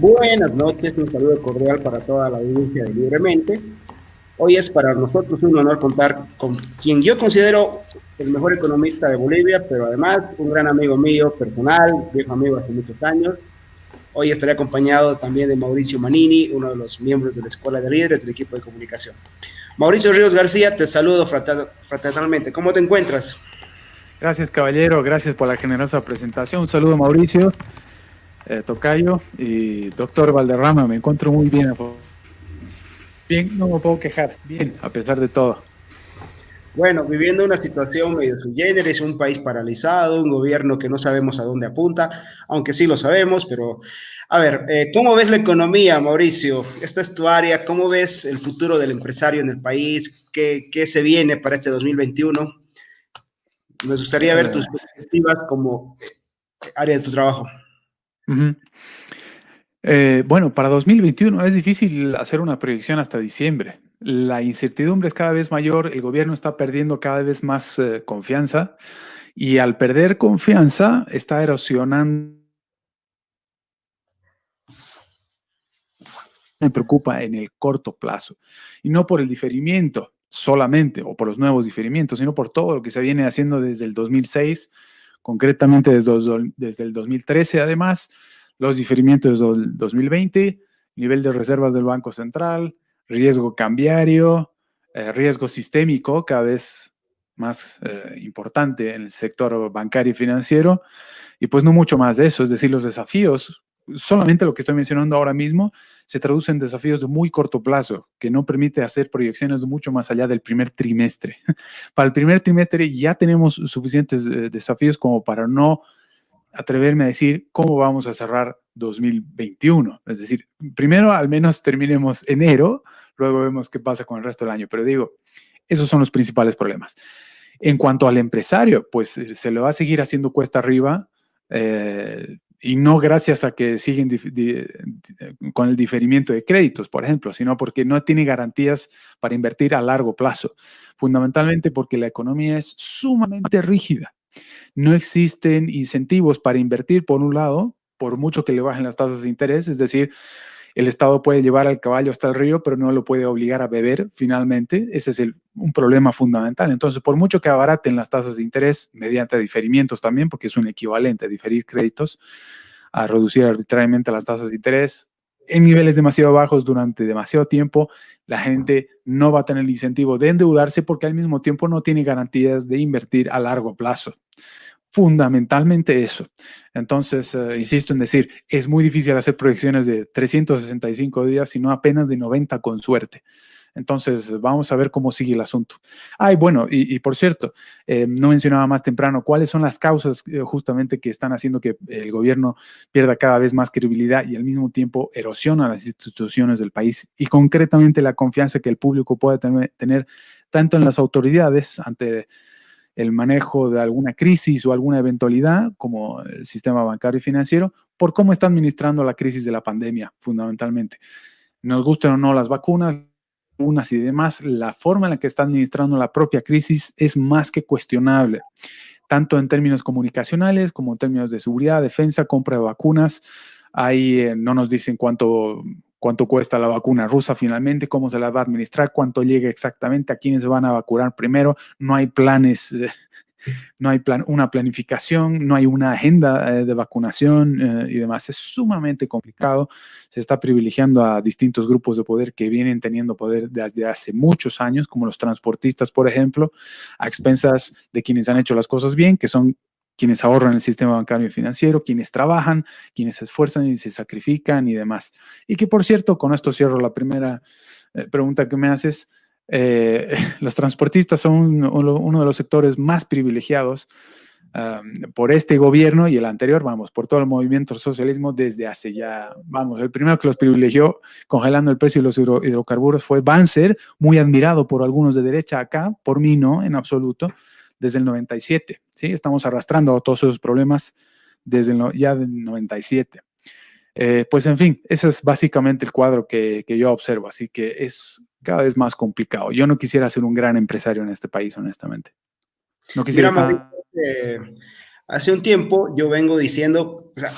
Buenas noches, un saludo cordial para toda la audiencia de Libremente. Hoy es para nosotros un honor contar con quien yo considero el mejor economista de Bolivia, pero además un gran amigo mío personal, viejo amigo hace muchos años. Hoy estaré acompañado también de Mauricio Manini, uno de los miembros de la Escuela de Líderes del equipo de comunicación. Mauricio Ríos García, te saludo fraternalmente. ¿Cómo te encuentras? Gracias, caballero. Gracias por la generosa presentación. Un saludo, Mauricio, tocayo y doctor Valderrama. Me encuentro muy bien. Bien, no me puedo quejar. Bien, a pesar de todo. Bueno, viviendo una situación medio sui generis, un país paralizado, un gobierno que no sabemos a dónde apunta, aunque sí lo sabemos, pero a ver, ¿cómo ves la economía, Mauricio? Esta es tu área, ¿cómo ves el futuro del empresario en el país? ¿Qué se viene para este 2021? Me gustaría ver tus perspectivas como área de tu trabajo. Uh-huh. Bueno, para 2021 es difícil hacer una proyección hasta diciembre. La incertidumbre es cada vez mayor, el gobierno está perdiendo cada vez más confianza y al perder confianza está erosionando. Me preocupa en el corto plazo y no por el diferimiento solamente o por los nuevos diferimientos, sino por todo lo que se viene haciendo desde el 2006, concretamente desde el 2013 además, los diferimientos del 2020, nivel de reservas del Banco Central, riesgo cambiario, riesgo sistémico cada vez más importante en el sector bancario y financiero, y pues no mucho más de eso, es decir, los desafíos, solamente lo que estoy mencionando ahora mismo, se traduce en desafíos de muy corto plazo, que no permite hacer proyecciones mucho más allá del primer trimestre. Para el primer trimestre ya tenemos suficientes desafíos como para no atreverme a decir cómo vamos a cerrar 2021. Es decir, primero al menos terminemos enero, luego vemos qué pasa con el resto del año. Pero digo, esos son los principales problemas. En cuanto al empresario, pues se le va a seguir haciendo cuesta arriba, y no gracias a que siguen con el diferimiento de créditos, por ejemplo, sino porque no tiene garantías para invertir a largo plazo. Fundamentalmente porque la economía es sumamente rígida. No existen incentivos para invertir, por un lado, por mucho que le bajen las tasas de interés, es decir, el Estado puede llevar al caballo hasta el río, pero no lo puede obligar a beber finalmente. Ese es un problema fundamental. Entonces, por mucho que abaraten las tasas de interés, mediante diferimientos también, porque es un equivalente a diferir créditos, a reducir arbitrariamente las tasas de interés en niveles demasiado bajos durante demasiado tiempo, la gente no va a tener el incentivo de endeudarse porque al mismo tiempo no tiene garantías de invertir a largo plazo. Fundamentalmente eso. Entonces, insisto en decir, es muy difícil hacer proyecciones de 365 días, sino apenas de 90 con suerte. Entonces, vamos a ver cómo sigue el asunto. Ay, bueno, y por cierto, no mencionaba más temprano cuáles son las causas justamente que están haciendo que el gobierno pierda cada vez más credibilidad y al mismo tiempo erosiona las instituciones del país y concretamente la confianza que el público puede tener tanto en las autoridades ante el manejo de alguna crisis o alguna eventualidad, como el sistema bancario y financiero, por cómo está administrando la crisis de la pandemia, fundamentalmente. Nos gustan o no las vacunas y demás, la forma en la que está administrando la propia crisis es más que cuestionable, tanto en términos comunicacionales como en términos de seguridad, defensa, compra de vacunas. Ahí no nos dicen cuánto cuesta la vacuna rusa finalmente, cómo se la va a administrar, cuánto llega exactamente, a quiénes se van a vacunar primero. No hay planes, no hay una planificación, no hay una agenda de vacunación y demás. Es sumamente complicado. Se está privilegiando a distintos grupos de poder que vienen teniendo poder desde hace muchos años, como los transportistas, por ejemplo, a expensas de quienes han hecho las cosas bien, que son quienes ahorran el sistema bancario y financiero, quienes trabajan, quienes se esfuerzan y se sacrifican y demás. Y que, por cierto, con esto cierro la primera pregunta que me haces. Los transportistas son uno de los sectores más privilegiados por este gobierno y el anterior, vamos, por todo el movimiento del socialismo desde hace ya, vamos, el primero que los privilegió congelando el precio de los hidrocarburos fue Banzer, muy admirado por algunos de derecha acá, por mí no, en absoluto, desde el 97, ¿sí? Estamos arrastrando todos esos problemas desde ya del 97. Pues en fin, ese es básicamente el cuadro que yo observo, así que es cada vez más complicado. Yo no quisiera ser un gran empresario en este país, honestamente. No quisiera Mira, Mauricio, estar... hace un tiempo yo vengo diciendo, o sea,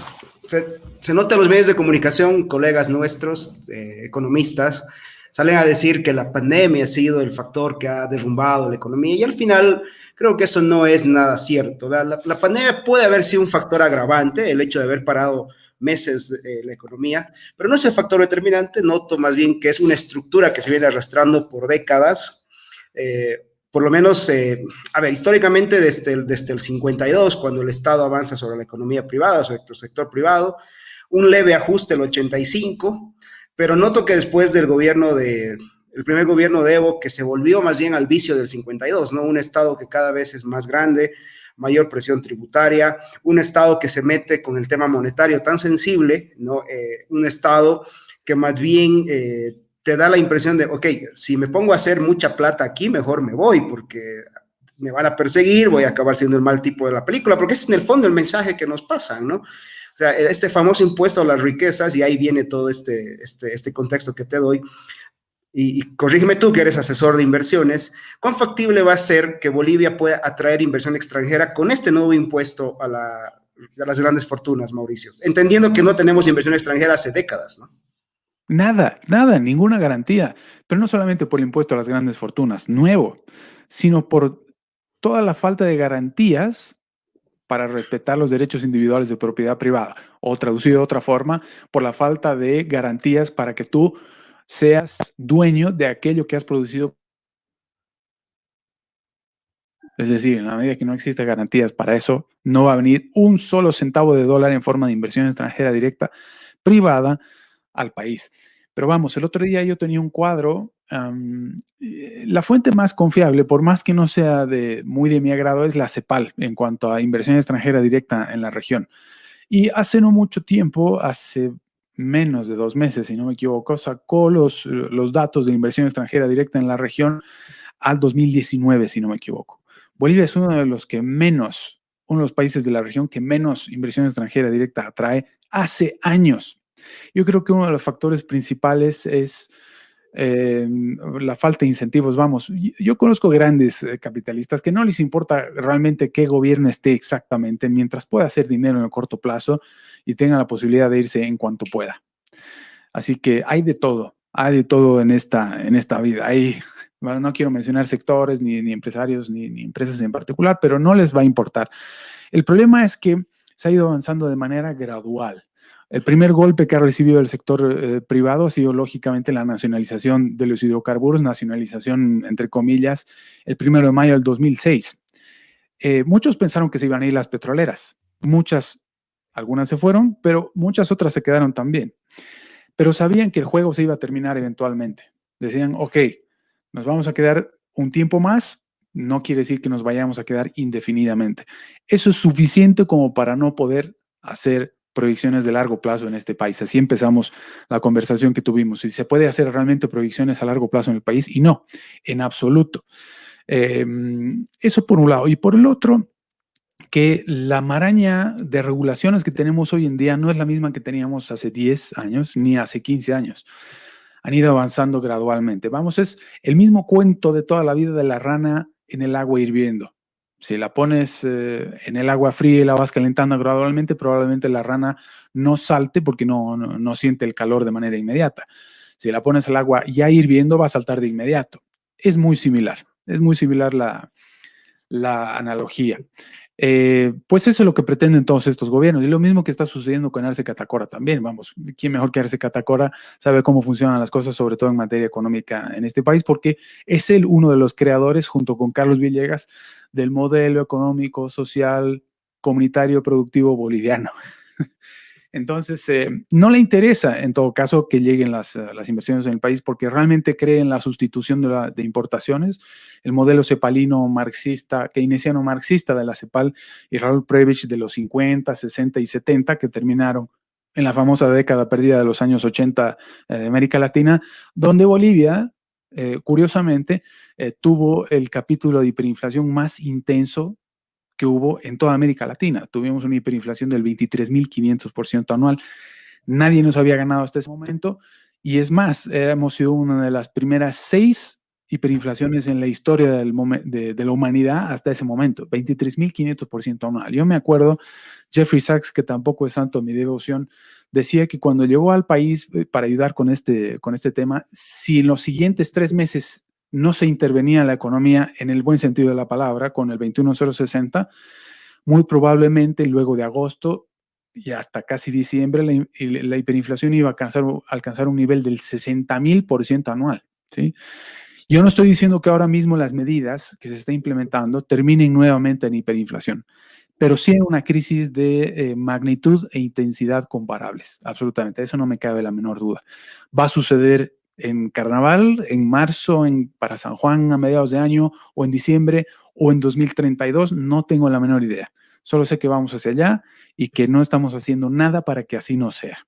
se nota en los medios de comunicación, colegas nuestros, economistas, salen a decir que la pandemia ha sido el factor que ha derrumbado la economía y al final creo que eso no es nada cierto. La pandemia puede haber sido un factor agravante, el hecho de haber parado meses la economía, pero no es el factor determinante, noto más bien que es una estructura que se viene arrastrando por décadas. Por lo menos, a ver, históricamente desde el 52, cuando el Estado avanza sobre la economía privada, sobre el sector privado, un leve ajuste el 85, pero noto que después del gobierno el primer gobierno de Evo, que se volvió más bien al vicio del 52, ¿no? Un Estado que cada vez es más grande, mayor presión tributaria, un Estado que se mete con el tema monetario tan sensible, ¿no? Un Estado que más bien te da la impresión de, ok, si me pongo a hacer mucha plata aquí, mejor me voy, porque me van a perseguir, voy a acabar siendo el mal tipo de la película, porque es en el fondo el mensaje que nos pasan, ¿no? O sea, este famoso impuesto a las riquezas, y ahí viene todo este contexto que te doy, y corrígeme tú que eres asesor de inversiones, ¿cuán factible va a ser que Bolivia pueda atraer inversión extranjera con este nuevo impuesto a las grandes fortunas, Mauricio? Entendiendo que no tenemos inversión extranjera hace décadas, ¿no? Nada, nada, ninguna garantía. Pero no solamente por el impuesto a las grandes fortunas, nuevo, sino por toda la falta de garantías para respetar los derechos individuales de propiedad privada. O traducido de otra forma, por la falta de garantías para que tú seas dueño de aquello que has producido. Es decir, en la medida que no existen garantías para eso, no va a venir un solo centavo de dólar en forma de inversión extranjera directa privada al país. Pero vamos, el otro día yo tenía un cuadro, la fuente más confiable, por más que no sea muy de mi agrado, es la CEPAL en cuanto a inversión extranjera directa en la región. Y hace no mucho tiempo, hace menos de 2 meses, si no me equivoco, sacó los datos de inversión extranjera directa en la región al 2019, si no me equivoco. Bolivia es uno de los países de la región que menos inversión extranjera directa atrae hace años. Yo creo que uno de los factores principales es la falta de incentivos. Vamos, yo conozco grandes capitalistas que no les importa realmente qué gobierno esté exactamente, mientras pueda hacer dinero en el corto plazo y tenga la posibilidad de irse en cuanto pueda. Así que hay de todo en esta vida. Bueno, no quiero mencionar sectores, ni empresarios, ni empresas en particular, pero no les va a importar. El problema es que se ha ido avanzando de manera gradual. El primer golpe que ha recibido el sector privado ha sido, lógicamente, la nacionalización de los hidrocarburos, nacionalización, entre comillas, el 1 de mayo del 2006. Muchos pensaron que se iban a ir las petroleras. Algunas se fueron, pero muchas otras se quedaron también. Pero sabían que el juego se iba a terminar eventualmente. Decían, ok, nos vamos a quedar un tiempo más, no quiere decir que nos vayamos a quedar indefinidamente. Eso es suficiente como para no poder hacer proyecciones de largo plazo en este país. Así empezamos la conversación que tuvimos. Si se puede hacer realmente proyecciones a largo plazo en el país, y no, en absoluto. Eso por un lado. Y por el otro, que la maraña de regulaciones que tenemos hoy en día no es la misma que teníamos hace 10 años ni hace 15 años. Han ido avanzando gradualmente. Vamos, es el mismo cuento de toda la vida de la rana en el agua hirviendo. Si la pones en el agua fría y la vas calentando gradualmente, probablemente la rana no salte porque no siente el calor de manera inmediata. Si la pones al agua ya hirviendo, va a saltar de inmediato. Es muy similar la analogía. Pues eso es lo que pretenden todos estos gobiernos y lo mismo que está sucediendo con Arce Catacora también. Vamos, ¿quién mejor que Arce Catacora sabe cómo funcionan las cosas, sobre todo en materia económica en este país? Porque es él uno de los creadores, junto con Carlos Villegas, del modelo económico, social, comunitario, productivo boliviano. Entonces, no le interesa, en todo caso, que lleguen las inversiones en el país porque realmente cree en la sustitución de importaciones. El modelo cepalino marxista, keynesiano marxista de la CEPAL y Raúl Prebisch de los 50, 60 y 70 que terminaron en la famosa década perdida de los años 80 de América Latina, donde Bolivia, curiosamente, tuvo el capítulo de hiperinflación más intenso que hubo en toda América Latina. Tuvimos una hiperinflación del 23.500% anual. Nadie nos había ganado hasta ese momento. Y es más, hemos sido una de las primeras 6 hiperinflaciones en la historia de la humanidad hasta ese momento, 23.500% anual. Yo me acuerdo, Jeffrey Sachs, que tampoco es santo mi devoción, decía que cuando llegó al país para ayudar con este tema, si en los siguientes 3 meses no se intervenía en la economía en el buen sentido de la palabra, con el 21.060, muy probablemente luego de agosto y hasta casi diciembre la hiperinflación iba a alcanzar un nivel del 60.000% anual, ¿sí? Yo no estoy diciendo que ahora mismo las medidas que se están implementando terminen nuevamente en hiperinflación, pero sí en una crisis de magnitud e intensidad comparables, absolutamente, eso no me cabe la menor duda. Va a suceder en Carnaval, en marzo, para San Juan a mediados de año, o en diciembre, o en 2032, no tengo la menor idea. Solo sé que vamos hacia allá y que no estamos haciendo nada para que así no sea.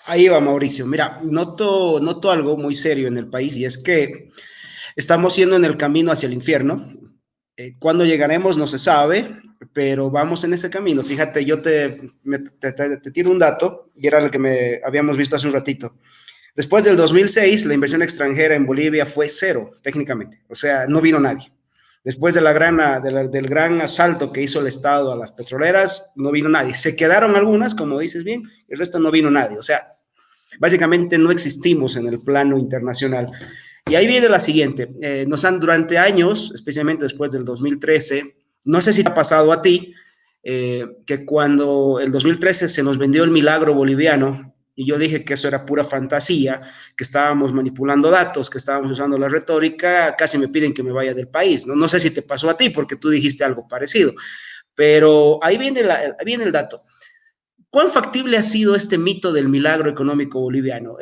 Ahí va, Mauricio. Mira, noto algo muy serio en el país y es que estamos yendo en el camino hacia el infierno. Cuándo llegaremos no se sabe, pero vamos en ese camino. Fíjate, yo te tiro un dato y era lo que habíamos visto hace un ratito. Después del 2006, la inversión extranjera en Bolivia fue cero, técnicamente. O sea, no vino nadie. Después del gran asalto que hizo el Estado a las petroleras, no vino nadie. Se quedaron algunas, como dices bien, el resto no vino nadie. O sea, básicamente no existimos en el plano internacional. Y ahí viene la siguiente. Durante años, especialmente después del 2013, no sé si te ha pasado a ti, que cuando el 2013 se nos vendió el milagro boliviano, y yo dije que eso era pura fantasía, que estábamos manipulando datos, que estábamos usando la retórica, casi me piden que me vaya del país. No sé si te pasó a ti, porque tú dijiste algo parecido, pero ahí viene el dato. ¿Cuán factible ha sido este mito del milagro económico boliviano?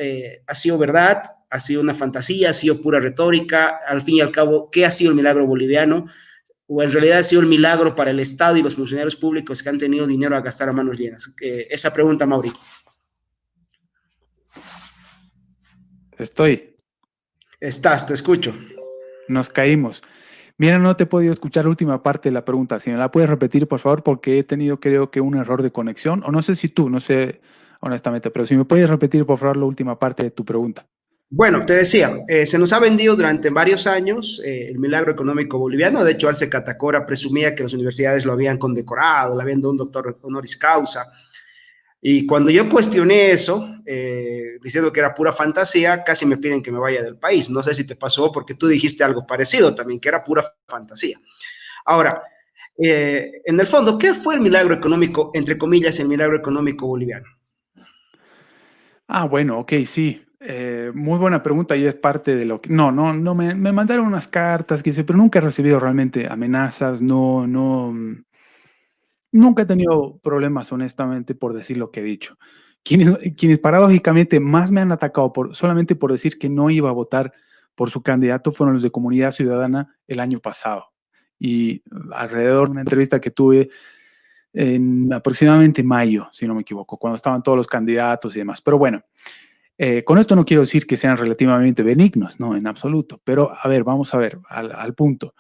¿Ha sido verdad? ¿Ha sido una fantasía? ¿Ha sido pura retórica? Al fin y al cabo, ¿qué ha sido el milagro boliviano? ¿O en realidad ha sido el milagro para el Estado y los funcionarios públicos que han tenido dinero a gastar a manos llenas? Esa pregunta, Mauri. Estoy. Te escucho. Nos caímos. Mira, no te he podido escuchar la última parte de la pregunta. Si me la puedes repetir, por favor, porque he tenido, creo que, un error de conexión. O no sé si tú, no sé honestamente, pero si me puedes repetir, por favor, la última parte de tu pregunta. Bueno, te decía, se nos ha vendido durante varios años el milagro económico boliviano. De hecho, Arce Catacora presumía que las universidades lo habían condecorado, le habían dado un doctor honoris causa. Y cuando yo cuestioné eso, diciendo que era pura fantasía, casi me piden que me vaya del país. No sé si te pasó porque tú dijiste algo parecido también, que era pura fantasía. Ahora, en el fondo, ¿qué fue el milagro económico, entre comillas, el milagro económico boliviano? Ah, bueno, ok, sí. Muy buena pregunta y es parte de lo que... No, me mandaron unas cartas, pero nunca he recibido realmente amenazas, nunca he tenido problemas, honestamente, por decir lo que he dicho. Quienes paradójicamente más me han atacado solamente por decir que no iba a votar por su candidato fueron los de Comunidad Ciudadana el año pasado. Y alrededor de una entrevista que tuve en aproximadamente mayo, si no me equivoco, cuando estaban todos los candidatos y demás. Pero bueno, con esto no quiero decir que sean relativamente benignos, no, en absoluto. Pero a ver, vamos a ver al punto.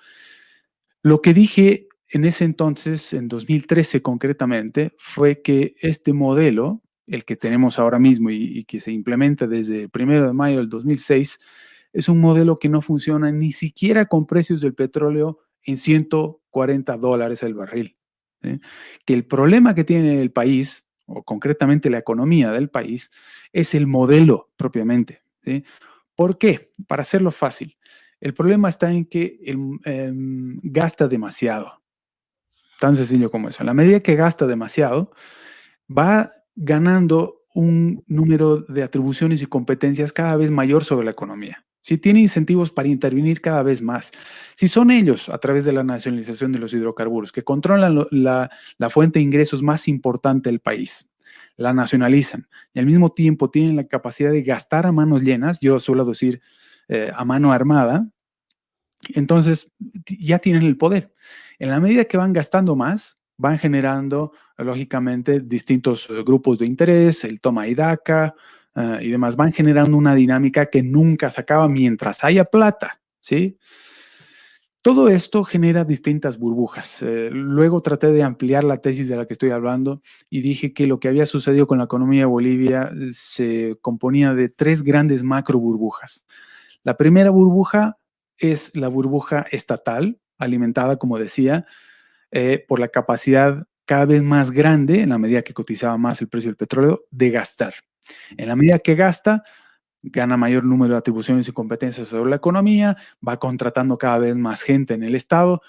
Lo que dije en ese entonces, en 2013 concretamente, fue que este modelo, el que tenemos ahora mismo y que se implementa desde el 1 de mayo del 2006, es un modelo que no funciona ni siquiera con precios del petróleo en $140 el barril. ¿Sí? Que el problema que tiene el país, o concretamente la economía del país, es el modelo propiamente. ¿Sí? ¿Por qué? Para hacerlo fácil. El problema está en que gasta demasiado. Tan sencillo como eso. A la medida que gasta demasiado, va ganando un número de atribuciones y competencias cada vez mayor sobre la economía. Si tiene incentivos para intervenir cada vez más. Si son ellos, a través de la nacionalización de los hidrocarburos, que controlan la fuente de ingresos más importante del país, la nacionalizan y al mismo tiempo tienen la capacidad de gastar a manos llenas, yo suelo decir a mano armada, entonces ya tienen el poder. En la medida que van gastando más, van generando, lógicamente, distintos grupos de interés, el toma y daca y demás, van generando una dinámica que nunca se acaba mientras haya plata, ¿sí? Todo esto genera distintas burbujas. Luego traté de ampliar la tesis de la que estoy hablando y dije que lo que había sucedido con la economía de Bolivia se componía de 3 grandes macro burbujas. La primera burbuja es la burbuja estatal, alimentada, como decía, por la capacidad cada vez más grande, en la medida que cotizaba más el precio del petróleo, de gastar. En la medida que gasta, gana mayor número de atribuciones y competencias sobre la economía, va contratando cada vez más gente en el Estado.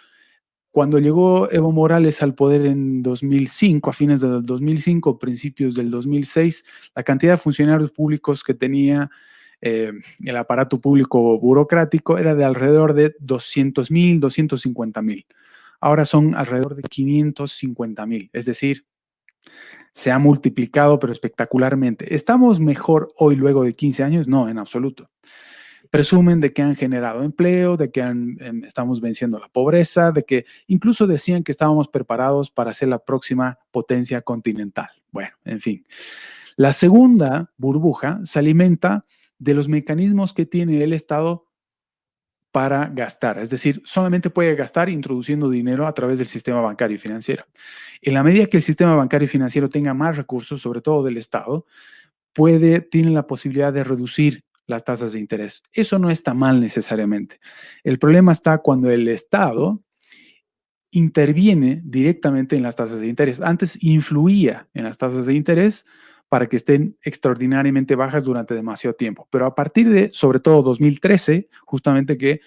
Cuando llegó Evo Morales al poder en 2005, a fines del 2005, principios del 2006, la cantidad de funcionarios públicos que tenía el aparato público burocrático era de alrededor de 200,000, 250,000. Ahora son alrededor de 550,000, es decir, se ha multiplicado, pero espectacularmente. ¿Estamos mejor hoy luego de 15 años? No, en absoluto. Presumen de que han generado empleo, de que estamos venciendo la pobreza, de que incluso decían que estábamos preparados para ser la próxima potencia continental. Bueno, en fin. La segunda burbuja se alimenta de los mecanismos que tiene el Estado para gastar, es decir, solamente puede gastar introduciendo dinero a través del sistema bancario y financiero. En la medida que el sistema bancario y financiero tenga más recursos, sobre todo del Estado, tiene la posibilidad de reducir las tasas de interés. Eso no está mal necesariamente. El problema está cuando el Estado interviene directamente en las tasas de interés. Antes influía en las tasas de interés para que estén extraordinariamente bajas durante demasiado tiempo. Pero a partir de, sobre todo 2013, justamente que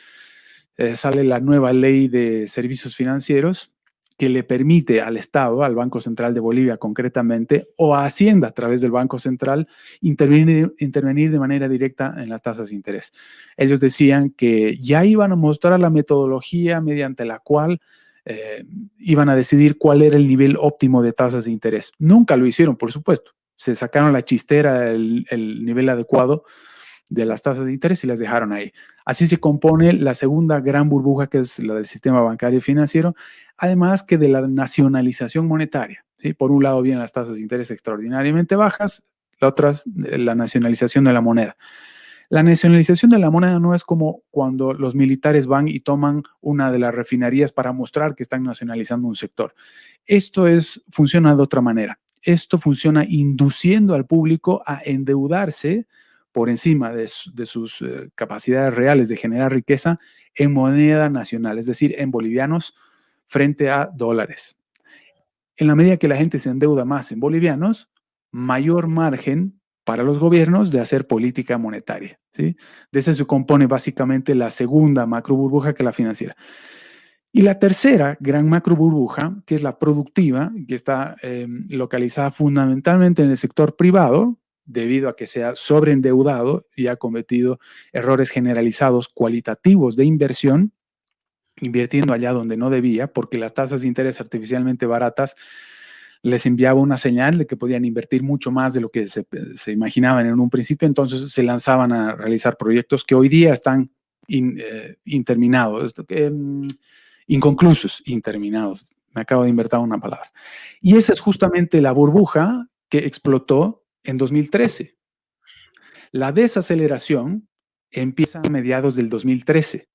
sale la nueva ley de servicios financieros que le permite al Estado, al Banco Central de Bolivia concretamente, o a Hacienda a través del Banco Central, intervenir de manera directa en las tasas de interés. Ellos decían que ya iban a mostrar la metodología mediante la cual iban a decidir cuál era el nivel óptimo de tasas de interés. Nunca lo hicieron, por supuesto. Se sacaron la chistera, el nivel adecuado de las tasas de interés y las dejaron ahí. Así se compone la segunda gran burbuja, que es la del sistema bancario y financiero, además que de la nacionalización monetaria, ¿sí? Por un lado vienen las tasas de interés extraordinariamente bajas, la otra es la nacionalización de la moneda. La nacionalización de la moneda no es como cuando los militares van y toman una de las refinerías para mostrar que están nacionalizando un sector. Funciona de otra manera. Esto funciona induciendo al público a endeudarse por encima de sus capacidades reales de generar riqueza en moneda nacional, es decir, en bolivianos frente a dólares. En la medida que la gente se endeuda más en bolivianos, mayor margen para los gobiernos de hacer política monetaria, ¿sí? De eso se compone básicamente la segunda macro burbuja, que es la financiera. Y la tercera gran macro burbuja, que es la productiva, que está localizada fundamentalmente en el sector privado, debido a que se ha sobreendeudado y ha cometido errores generalizados cualitativos de inversión, invirtiendo allá donde no debía, porque las tasas de interés artificialmente baratas les enviaba una señal de que podían invertir mucho más de lo que se imaginaban en un principio, entonces se lanzaban a realizar proyectos que hoy día están inconclusos, interminados. Me acabo de inventar una palabra. Y esa es justamente la burbuja que explotó en 2013. La desaceleración empieza a mediados del 2013,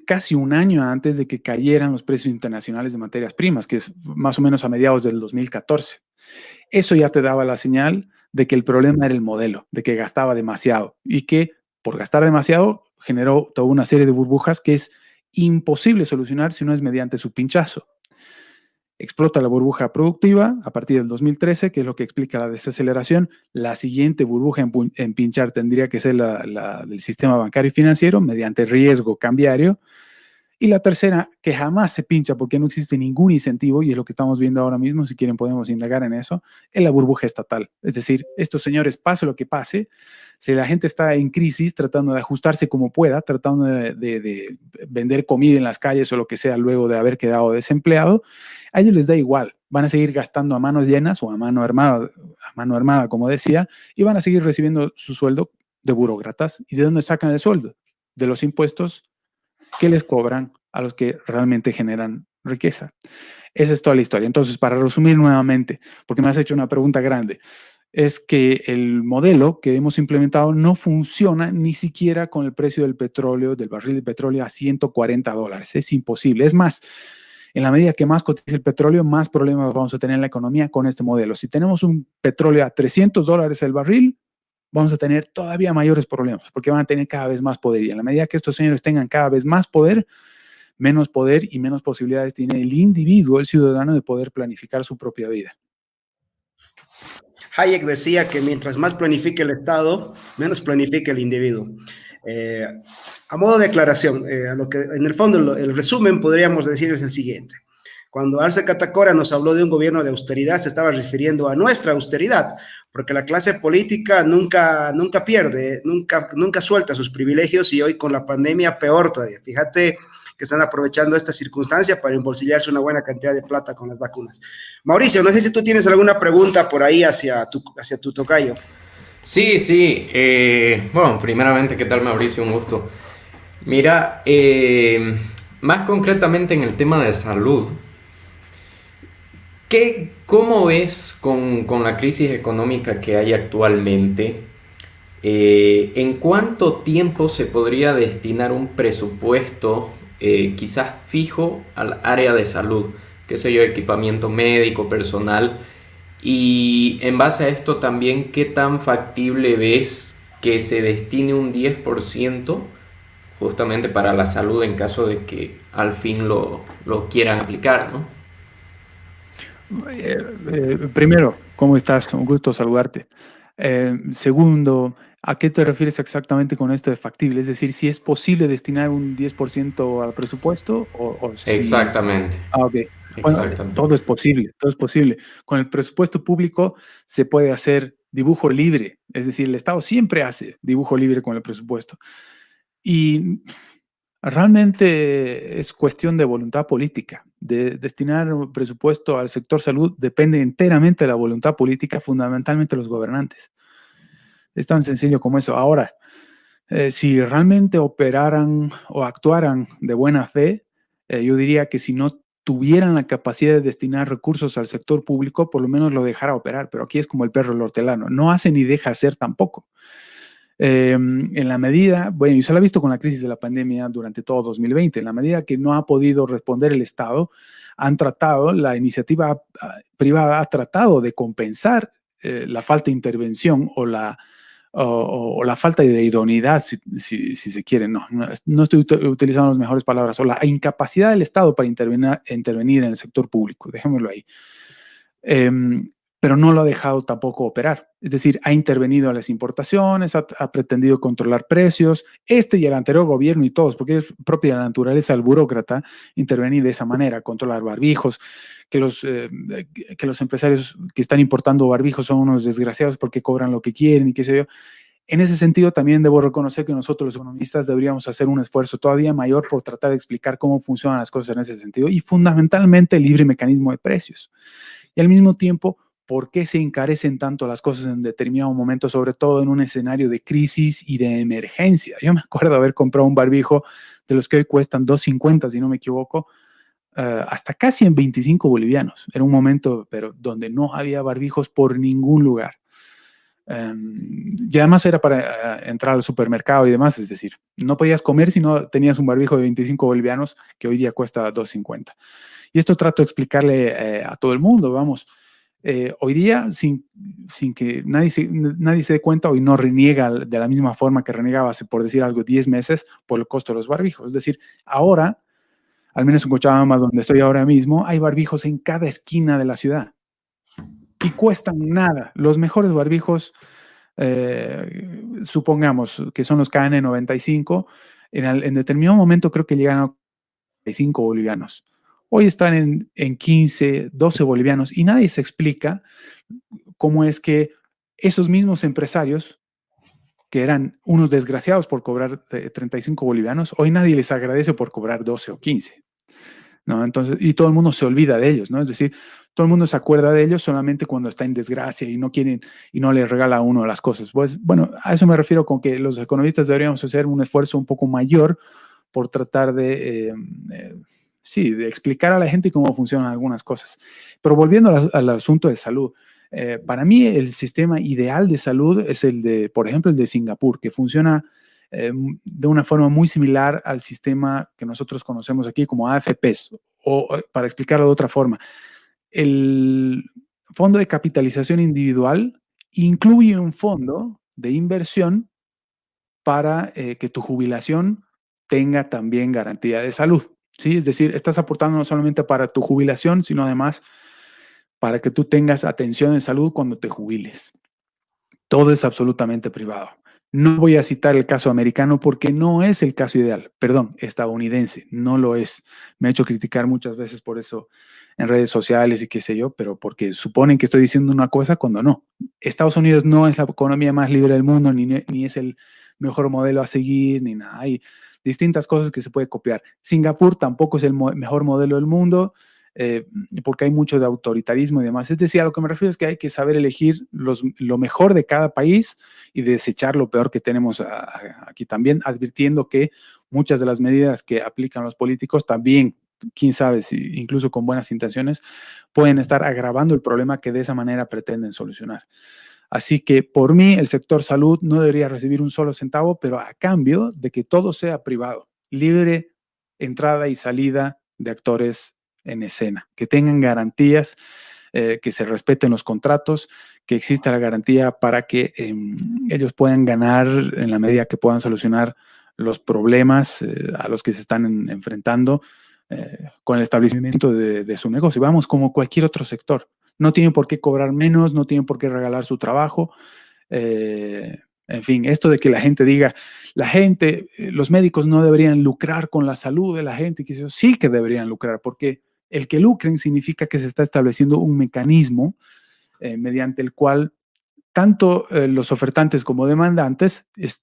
casi un año antes de que cayeran los precios internacionales de materias primas, que es más o menos a mediados del 2014. Eso ya te daba la señal de que el problema era el modelo, de que gastaba demasiado y que por gastar demasiado generó toda una serie de burbujas que es imposible solucionar si no es mediante su pinchazo. Explota la burbuja productiva a partir del 2013, que es lo que explica la desaceleración. La siguiente burbuja en pinchar tendría que ser la del sistema bancario y financiero mediante riesgo cambiario. Y la tercera, que jamás se pincha porque no existe ningún incentivo, y es lo que estamos viendo ahora mismo, si quieren podemos indagar en eso, es la burbuja estatal. Es decir, estos señores, pase lo que pase, si la gente está en crisis, tratando de ajustarse como pueda, tratando de vender comida en las calles o lo que sea luego de haber quedado desempleado, a ellos les da igual. Van a seguir gastando a manos llenas o a mano armada, como decía, y van a seguir recibiendo su sueldo de burócratas. ¿Y de dónde sacan el sueldo? De los impuestos que les cobran a los que realmente generan riqueza. Esa es toda la historia. Entonces, para resumir nuevamente, porque me has hecho una pregunta grande, es que el modelo que hemos implementado no funciona ni siquiera con el precio del petróleo, del barril de petróleo a $140. Es imposible. Es más, en la medida que más cotice el petróleo, más problemas vamos a tener en la economía con este modelo. Si tenemos un petróleo a $300 el barril, vamos a tener todavía mayores problemas, porque van a tener cada vez más poder. Y en la medida que estos señores tengan cada vez más poder y menos posibilidades tiene el individuo, el ciudadano, de poder planificar su propia vida. Hayek decía que mientras más planifique el Estado, menos planifique el individuo. Eh, a modo de aclaración, lo que en el fondo el resumen podríamos decir es el siguiente. Cuando Arce Catacora nos habló de un gobierno de austeridad, se estaba refiriendo a nuestra austeridad, porque la clase política nunca pierde, nunca suelta sus privilegios, y hoy con la pandemia peor todavía. Fíjate que están aprovechando esta circunstancia para embolsillarse una buena cantidad de plata con las vacunas. Mauricio, no sé si tú tienes alguna pregunta por ahí hacia tu tocayo. Sí, sí. Bueno, primeramente, ¿qué tal, Mauricio? Un gusto. Mira, más concretamente en el tema de salud, ¿cómo ves con la crisis económica que hay actualmente? ¿En cuánto tiempo se podría destinar un presupuesto quizás fijo al área de salud? Qué sé yo, equipamiento médico, personal. Y en base a esto también, ¿qué tan factible ves que se destine un 10% justamente para la salud en caso de que al fin lo quieran aplicar, ¿no? Primero, ¿cómo estás? Un gusto saludarte. Segundo, ¿a qué te refieres exactamente con esto de factible? Es decir, si es posible destinar un 10% al presupuesto o si... Exactamente, Ah, ok. Bueno, exactamente. todo es posible, todo es posible. Con el presupuesto público se puede hacer dibujo libre, es decir, el Estado siempre hace dibujo libre con el presupuesto. Y realmente es cuestión de voluntad política. De destinar un presupuesto al sector salud depende enteramente de la voluntad política, fundamentalmente de los gobernantes. Es tan sencillo como eso. Ahora, si realmente operaran o actuaran de buena fe, yo diría que si no tuvieran la capacidad de destinar recursos al sector público, por lo menos lo dejara operar. Pero aquí es como el perro del hortelano, no hace ni deja hacer tampoco. En la medida, bueno, y se lo ha visto con la crisis de la pandemia durante todo 2020, en la medida que no ha podido responder el Estado, la iniciativa privada ha tratado de compensar la falta de intervención o la falta de idoneidad, si se quiere. No estoy utilizando las mejores palabras, o la incapacidad del Estado para intervenir en el sector público, dejémoslo ahí. Pero no lo ha dejado tampoco operar. Es decir, ha intervenido a las importaciones, ha pretendido controlar precios, y el anterior gobierno y todos, porque es propia de la naturaleza del burócrata intervenir de esa manera, controlar barbijos, que los empresarios que están importando barbijos son unos desgraciados porque cobran lo que quieren y qué sé yo. En ese sentido, también debo reconocer que nosotros los economistas deberíamos hacer un esfuerzo todavía mayor por tratar de explicar cómo funcionan las cosas en ese sentido, y fundamentalmente el libre mecanismo de precios. Y al mismo tiempo, ¿por qué se encarecen tanto las cosas en determinado momento, sobre todo en un escenario de crisis y de emergencia? Yo me acuerdo haber comprado un barbijo de los que hoy cuestan 2.50, si no me equivoco, hasta casi en 25 bolivianos. Era un momento, pero donde no había barbijos por ningún lugar. Y además era para entrar al supermercado y demás, es decir, no podías comer si no tenías un barbijo de 25 bolivianos que hoy día cuesta 2.50. Y esto trato de explicarle a todo el mundo, vamos. Hoy día, sin que nadie se dé cuenta, hoy no reniega de la misma forma que renegaba hace, por decir algo, 10 meses por el costo de los barbijos. Es decir, ahora, al menos en Cochabamba, donde estoy ahora mismo, hay barbijos en cada esquina de la ciudad y cuestan nada. Los mejores barbijos, supongamos que son los KN95, en determinado momento creo que llegan a 45 bolivianos. Hoy están en 15, 12 bolivianos, y nadie se explica cómo es que esos mismos empresarios, que eran unos desgraciados por cobrar 35 bolivianos, hoy nadie les agradece por cobrar 12 o 15, ¿no? Entonces, y todo el mundo se olvida de ellos, ¿no? Es decir, todo el mundo se acuerda de ellos solamente cuando está en desgracia y no quieren y no le regala a uno las cosas. Pues bueno, a eso me refiero con que los economistas deberíamos hacer un esfuerzo un poco mayor por tratar sí, de explicar a la gente cómo funcionan algunas cosas. Pero volviendo al asunto de salud, para mí el sistema ideal de salud es por ejemplo, el de Singapur, que funciona de una forma muy similar al sistema que nosotros conocemos aquí como AFPs, o para explicarlo de otra forma, el fondo de capitalización individual incluye un fondo de inversión para que tu jubilación tenga también garantía de salud, ¿sí? Es decir, estás aportando no solamente para tu jubilación, sino además para que tú tengas atención en salud cuando te jubiles. Todo es absolutamente privado. No voy a citar el caso americano porque no es el caso ideal, perdón, estadounidense, no lo es. Me he hecho criticar muchas veces por eso en redes sociales y qué sé yo, pero porque suponen que estoy diciendo una cosa cuando no. Estados Unidos no es la economía más libre del mundo, ni es el mejor modelo a seguir, ni nada. Hay distintas cosas que se puede copiar. Singapur tampoco es el mejor modelo del mundo, porque hay mucho de autoritarismo y demás. Es decir, a lo que me refiero es que hay que saber elegir lo mejor de cada país y desechar lo peor que tenemos aquí también, advirtiendo que muchas de las medidas que aplican los políticos también, quién sabe, si incluso con buenas intenciones, pueden estar agravando el problema que de esa manera pretenden solucionar. Así que por mí el sector salud no debería recibir un solo centavo, pero a cambio de que todo sea privado, libre entrada y salida de actores en escena, que tengan garantías, que se respeten los contratos, que exista la garantía para que ellos puedan ganar en la medida que puedan solucionar los problemas a los que se están enfrentando con el establecimiento de su negocio. Vamos, como cualquier otro sector. No tienen por qué cobrar menos, no tienen por qué regalar su trabajo. En fin, esto de que la gente diga, los médicos no deberían lucrar con la salud de la gente, que sí que deberían lucrar, porque el que lucren significa que se está estableciendo un mecanismo mediante el cual tanto los ofertantes como demandantes les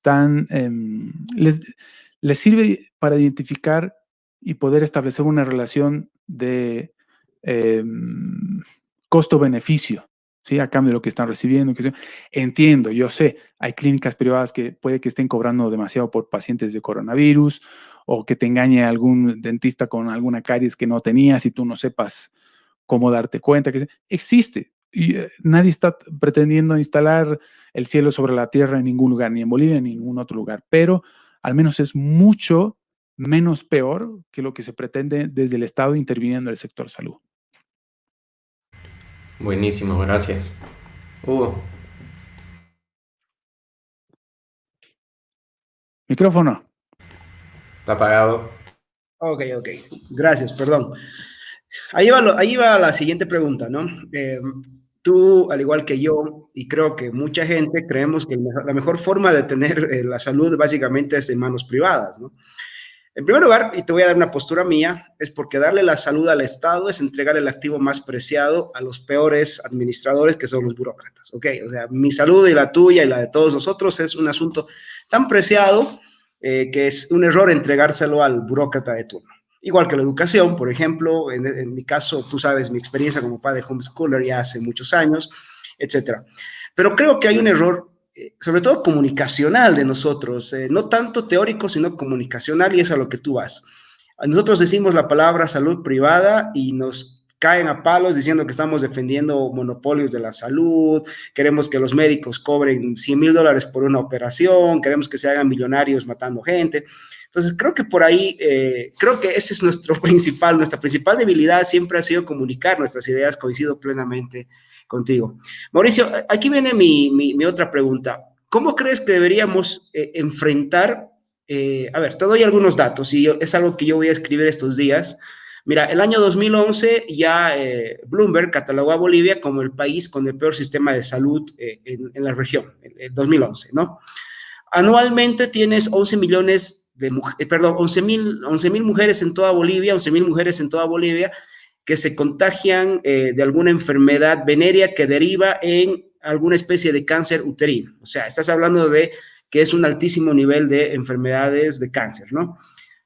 sirve para identificar y poder establecer una relación de costo-beneficio, ¿sí? A cambio de lo que están recibiendo. Entiendo, yo sé, hay clínicas privadas que puede que estén cobrando demasiado por pacientes de coronavirus o que te engañe algún dentista con alguna caries que no tenías y tú no sepas cómo darte cuenta. Que existe. Y nadie está pretendiendo instalar el cielo sobre la tierra en ningún lugar, ni en Bolivia, ni en ningún otro lugar, pero al menos es mucho menos peor que lo que se pretende desde el Estado interviniendo en el sector salud. Buenísimo, gracias. Hugo. Micrófono. Está apagado. Ok. Gracias, perdón. Ahí va la siguiente pregunta, ¿no? Tú, al igual que yo, y creo que mucha gente, creemos que la mejor forma de tener la salud básicamente es en manos privadas, ¿no? En primer lugar, y te voy a dar una postura mía, es porque darle la salud al Estado es entregar el activo más preciado a los peores administradores, que son los burócratas, ¿ok? O sea, mi salud y la tuya y la de todos nosotros es un asunto tan preciado que es un error entregárselo al burócrata de turno. Igual que la educación, por ejemplo, en mi caso, tú sabes mi experiencia como padre homeschooler ya hace muchos años, etcétera. Pero creo que hay un error sobre todo comunicacional de nosotros, no tanto teórico, sino comunicacional, y es a lo que tú vas. Nosotros decimos la palabra salud privada y nos caen a palos diciendo que estamos defendiendo monopolios de la salud, queremos que los médicos cobren $100,000 por una operación, queremos que se hagan millonarios matando gente. Entonces, creo que por ahí, creo que ese es nuestra principal debilidad siempre ha sido comunicar nuestras ideas, coincido plenamente contigo. Mauricio, aquí viene mi otra pregunta. ¿Cómo crees que deberíamos enfrentar? A ver, te doy algunos datos y es algo que yo voy a escribir estos días. Mira, el año 2011 ya Bloomberg catalogó a Bolivia como el país con el peor sistema de salud en la región, el 2011, ¿no? Anualmente tienes 11 millones de mujeres, perdón, 11,000 mujeres en toda Bolivia, 11,000 mujeres en toda Bolivia que se contagian de alguna enfermedad venérea que deriva en alguna especie de cáncer uterino. O sea, estás hablando de que es un altísimo nivel de enfermedades de cáncer, ¿no?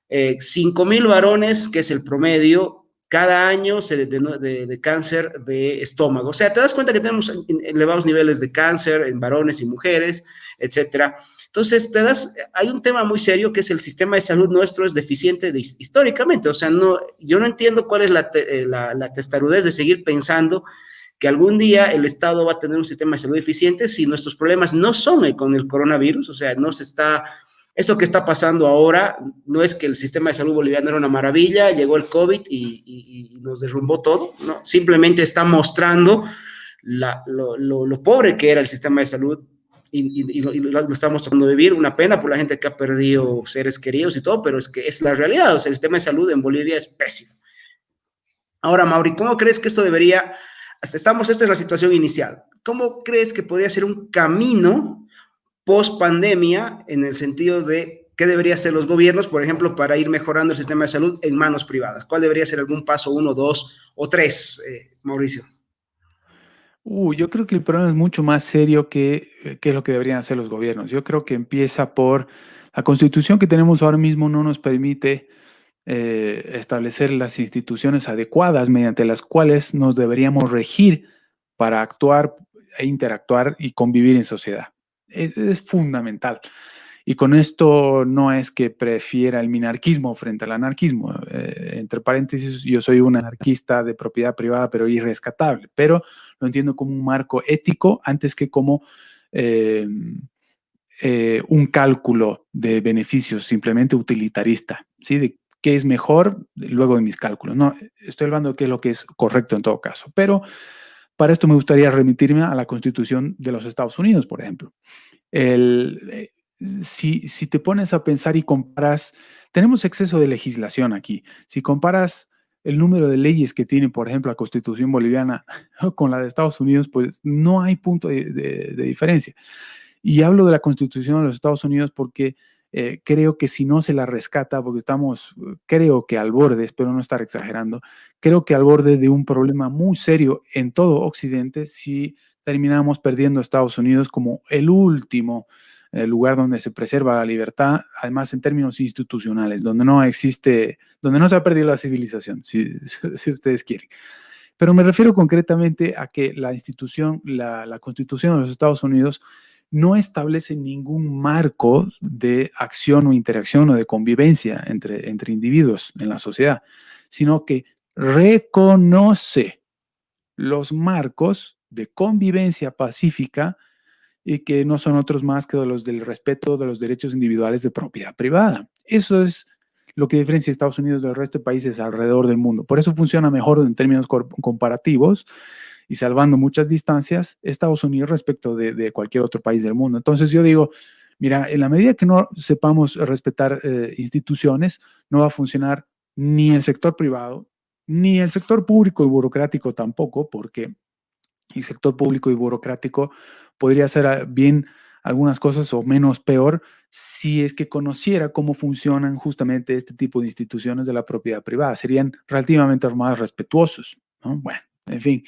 5,000 varones, que es el promedio, cada año de cáncer de estómago. O sea, te das cuenta que tenemos elevados niveles de cáncer en varones y mujeres, etcétera. Entonces, hay un tema muy serio que es el sistema de salud nuestro es deficiente históricamente. O sea, yo no entiendo cuál es la testarudez de seguir pensando que algún día el Estado va a tener un sistema de salud eficiente si nuestros problemas no son con el coronavirus. O sea, esto que está pasando ahora no es que el sistema de salud boliviano era una maravilla, llegó el COVID y nos derrumbó todo, ¿no? Simplemente está mostrando lo pobre que era el sistema de salud lo estamos tratando de vivir, una pena por la gente que ha perdido seres queridos y todo, pero es que es la realidad, o sea, el sistema de salud en Bolivia es pésimo. Ahora, Mauri, ¿cómo crees que esto debería, esta es la situación inicial, ¿cómo crees que podría ser un camino post pandemia en el sentido de qué deberían hacer los gobiernos, por ejemplo, para ir mejorando el sistema de salud en manos privadas? ¿Cuál debería ser algún paso 1, 2 o 3, Mauricio? Yo creo que el problema es mucho más serio que lo que deberían hacer los gobiernos. Yo creo que empieza por la constitución que tenemos ahora mismo no nos permite establecer las instituciones adecuadas mediante las cuales nos deberíamos regir para actuar e interactuar y convivir en sociedad. Es fundamental. Y con esto no es que prefiera el minarquismo frente al anarquismo. Entre paréntesis, yo soy un anarquista de propiedad privada, pero irrescatable. Pero lo entiendo como un marco ético antes que como un cálculo de beneficios simplemente utilitarista, ¿sí? De qué es mejor luego de mis cálculos. No, estoy hablando de qué es lo que es correcto en todo caso. Pero para esto me gustaría remitirme a la Constitución de los Estados Unidos, por ejemplo. Si te pones a pensar y comparas, tenemos exceso de legislación aquí. Si comparas el número de leyes que tiene, por ejemplo, la Constitución boliviana con la de Estados Unidos, pues no hay punto de diferencia. Y hablo de la Constitución de los Estados Unidos porque creo que si no se la rescata, porque estamos, creo que al borde, espero no estar exagerando, creo que al borde de un problema muy serio en todo Occidente si terminamos perdiendo a Estados Unidos como el último lugar donde se preserva la libertad, además en términos institucionales, donde no existe, donde no se ha perdido la civilización, si ustedes quieren. Pero me refiero concretamente a que la institución, la Constitución de los Estados Unidos no establece ningún marco de acción o interacción o de convivencia entre individuos en la sociedad, sino que reconoce los marcos de convivencia pacífica y que no son otros más que los del respeto de los derechos individuales de propiedad privada. Eso es lo que diferencia a Estados Unidos del resto de países alrededor del mundo. Por eso funciona mejor en términos comparativos y salvando muchas distancias Estados Unidos respecto de cualquier otro país del mundo. Entonces yo digo, mira, en la medida que no sepamos respetar instituciones, no va a funcionar ni el sector privado, ni el sector público y burocrático tampoco, porque el sector público y burocrático podría hacer bien algunas cosas o menos peor si es que conociera cómo funcionan justamente este tipo de instituciones de la propiedad privada. Serían relativamente más respetuosos, ¿no? Bueno, en fin.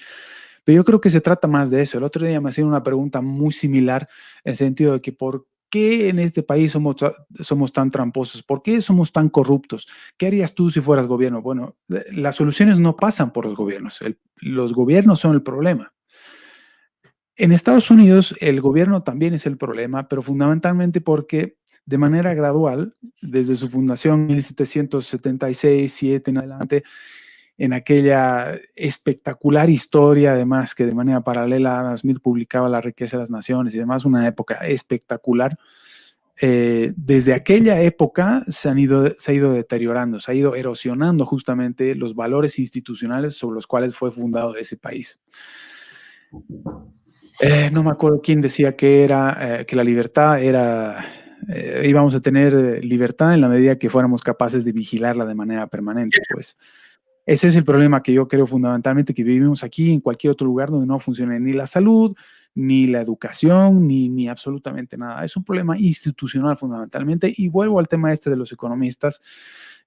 Pero yo creo que se trata más de eso. El otro día me hacían una pregunta muy similar en el sentido de que ¿por qué en este país somos tan tramposos? ¿Por qué somos tan corruptos? ¿Qué harías tú si fueras gobierno? Bueno, las soluciones no pasan por los gobiernos. Los gobiernos son el problema. En Estados Unidos el gobierno también es el problema, pero fundamentalmente porque de manera gradual, desde su fundación en 1776, 7 en adelante, en aquella espectacular historia, además que de manera paralela Adam Smith publicaba La riqueza de las naciones y demás, una época espectacular. Desde aquella época se ha ido deteriorando, se ha ido erosionando justamente los valores institucionales sobre los cuales fue fundado ese país. No me acuerdo quién decía que la libertad era, íbamos a tener libertad en la medida que fuéramos capaces de vigilarla de manera permanente, pues. Ese es el problema que yo creo fundamentalmente que vivimos aquí en cualquier otro lugar donde no funcione ni la salud, ni la educación, ni absolutamente nada. Es un problema institucional fundamentalmente y vuelvo al tema este de los economistas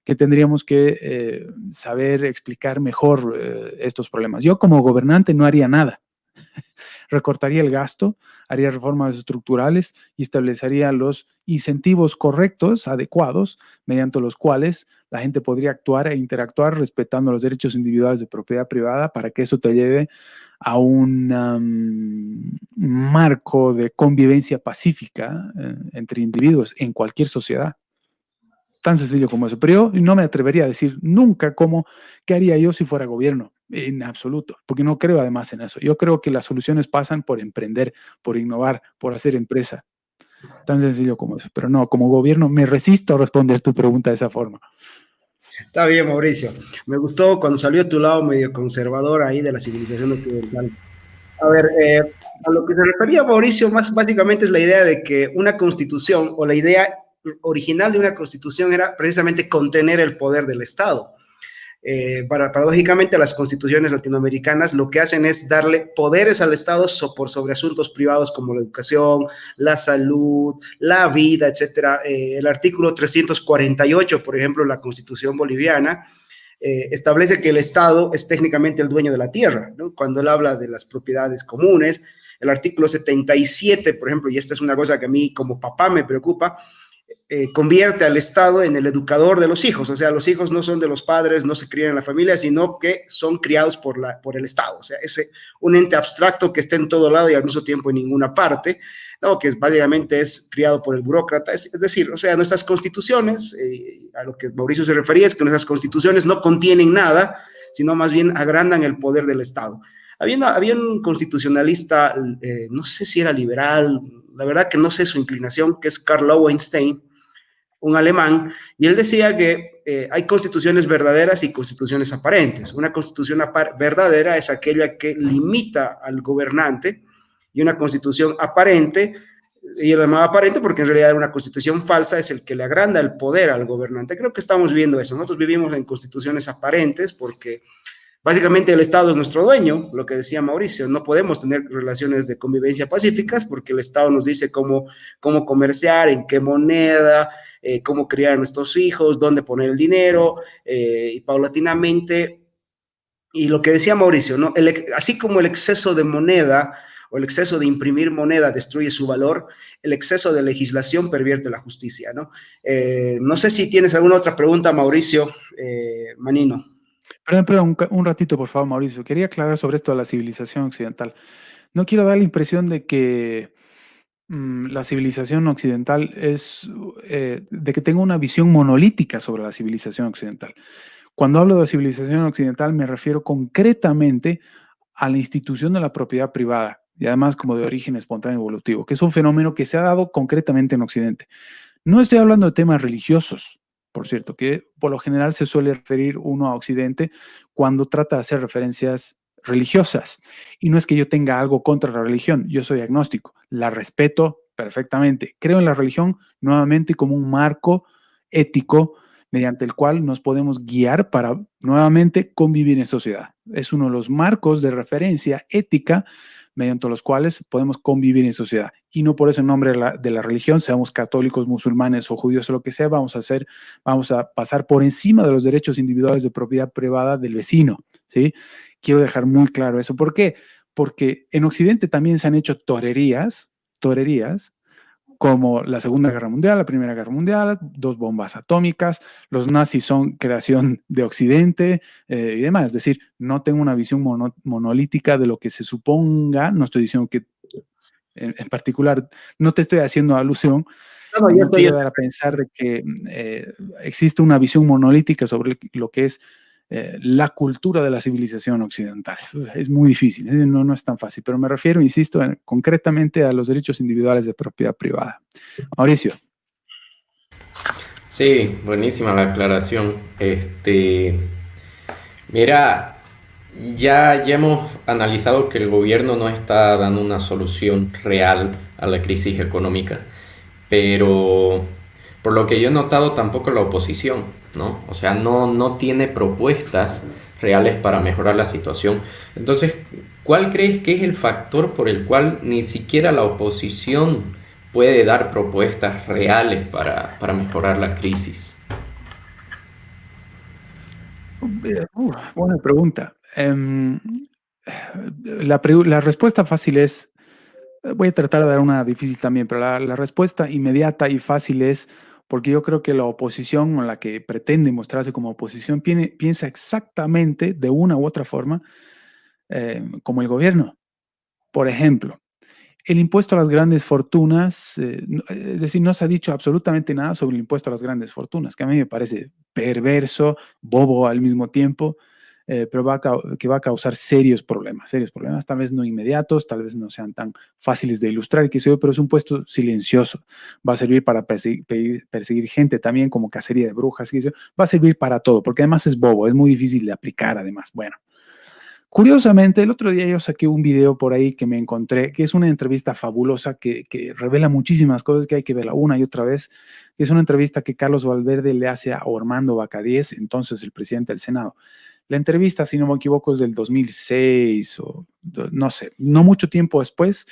que tendríamos que saber explicar mejor estos problemas. Yo como gobernante no haría nada. Recortaría el gasto, haría reformas estructurales y establecería los incentivos correctos, adecuados, mediante los cuales la gente podría actuar e interactuar respetando los derechos individuales de propiedad privada para que eso te lleve a un marco de convivencia pacífica entre individuos en cualquier sociedad. Tan sencillo como eso. Pero yo no me atrevería a decir nunca qué haría yo si fuera gobierno, en absoluto, porque no creo además en eso. Yo creo que las soluciones pasan por emprender, por innovar, por hacer empresa. Tan sencillo como eso. Pero no, como gobierno me resisto a responder tu pregunta de esa forma. Está bien, Mauricio. Me gustó cuando salió tu lado medio conservador ahí de la civilización occidental. A ver, a lo que se refería Mauricio, más básicamente es la idea de que una constitución o la idea original de una constitución era precisamente contener el poder del Estado. Paradójicamente, las constituciones latinoamericanas lo que hacen es darle poderes al Estado por sobre asuntos privados como la educación, la salud, la vida, etcétera. El artículo 348, por ejemplo, la Constitución boliviana, establece que el Estado es técnicamente el dueño de la tierra, ¿no? Cuando él habla de las propiedades comunes. El artículo 77, por ejemplo, y esta es una cosa que a mí como papá me preocupa, convierte al Estado en el educador de los hijos. O sea, los hijos no son de los padres, no se crían en la familia, sino que son criados por el Estado. O sea, es un ente abstracto que está en todo lado y al mismo tiempo en ninguna parte, ¿no? Que básicamente es criado por el burócrata. Es decir, o sea, nuestras constituciones, a lo que Mauricio se refería, es que nuestras constituciones no contienen nada, sino más bien agrandan el poder del Estado. Había un constitucionalista, no sé si era liberal, la verdad que no sé su inclinación, que es Karl Lowenstein, un alemán, y él decía que hay constituciones verdaderas y constituciones aparentes. Una constitución verdadera es aquella que limita al gobernante, y una constitución aparente, y él llamaba aparente porque en realidad una constitución falsa es el que le agranda el poder al gobernante. Creo que estamos viendo eso. Nosotros vivimos en constituciones aparentes porque básicamente el Estado es nuestro dueño, lo que decía Mauricio, no podemos tener relaciones de convivencia pacíficas porque el Estado nos dice cómo comerciar, en qué moneda, cómo criar a nuestros hijos, dónde poner el dinero, y paulatinamente, y lo que decía Mauricio, ¿no? Así como el exceso de moneda o el exceso de imprimir moneda destruye su valor, el exceso de legislación pervierte la justicia, ¿no? No sé si tienes alguna otra pregunta, Mauricio, Manino. Perdón, un ratito, por favor, Mauricio. Quería aclarar sobre esto de la civilización occidental. No quiero dar la impresión de que la civilización occidental es, de que tengo una visión monolítica sobre la civilización occidental. Cuando hablo de civilización occidental me refiero concretamente a la institución de la propiedad privada y además como de origen espontáneo evolutivo, que es un fenómeno que se ha dado concretamente en Occidente. No estoy hablando de temas religiosos, por cierto, que por lo general se suele referir uno a Occidente cuando trata de hacer referencias religiosas. Y no es que yo tenga algo contra la religión, yo soy agnóstico, la respeto perfectamente. Creo en la religión nuevamente como un marco ético mediante el cual nos podemos guiar para nuevamente convivir en sociedad. Es uno de los marcos de referencia ética mediante los cuales podemos convivir en sociedad. Y no por eso en nombre de la religión, seamos católicos, musulmanes o judíos o lo que sea, vamos a pasar por encima de los derechos individuales de propiedad privada del vecino, ¿sí? Quiero dejar muy claro eso. ¿Por qué? Porque en Occidente también se han hecho torerías, como la Segunda Guerra Mundial, la Primera Guerra Mundial, 2 bombas atómicas, los nazis son creación de Occidente y demás. Es decir, no tengo una visión monolítica de lo que se suponga, no estoy diciendo que en particular, no te estoy haciendo alusión, no quiero dar a pensar de que existe una visión monolítica sobre lo que es la cultura de la civilización occidental. Es muy difícil, no es tan fácil, pero me refiero, insisto, concretamente a los derechos individuales de propiedad privada. Mauricio. Sí, buenísima la aclaración. Mira, ya hemos analizado que el gobierno no está dando una solución real a la crisis económica, pero por lo que yo he notado tampoco la oposición, ¿no? O sea, no tiene propuestas reales para mejorar la situación. Entonces, ¿cuál crees que es el factor por el cual ni siquiera la oposición puede dar propuestas reales para mejorar la crisis? Buena pregunta. La respuesta fácil es, voy a tratar de dar una difícil también, pero la respuesta inmediata y fácil es porque yo creo que la oposición o la que pretende mostrarse como oposición piensa exactamente de una u otra forma como el gobierno. Por ejemplo, el impuesto a las grandes fortunas, es decir, no se ha dicho absolutamente nada sobre el impuesto a las grandes fortunas, que a mí me parece perverso, bobo al mismo tiempo, pero que va a causar serios problemas, tal vez no inmediatos, tal vez no sean tan fáciles de ilustrar, pero es un impuesto silencioso, va a servir para perseguir gente también como cacería de brujas, va a servir para todo, porque además es bobo, es muy difícil de aplicar además. Bueno, Curiosamente, el otro día yo saqué un video por ahí que me encontré, que es una entrevista fabulosa que revela muchísimas cosas que hay que verla una y otra vez. Es una entrevista que Carlos Valverde le hace a Armando Bacadíes, entonces el presidente del Senado. La entrevista, si no me equivoco, es del 2006 o no sé, no mucho tiempo después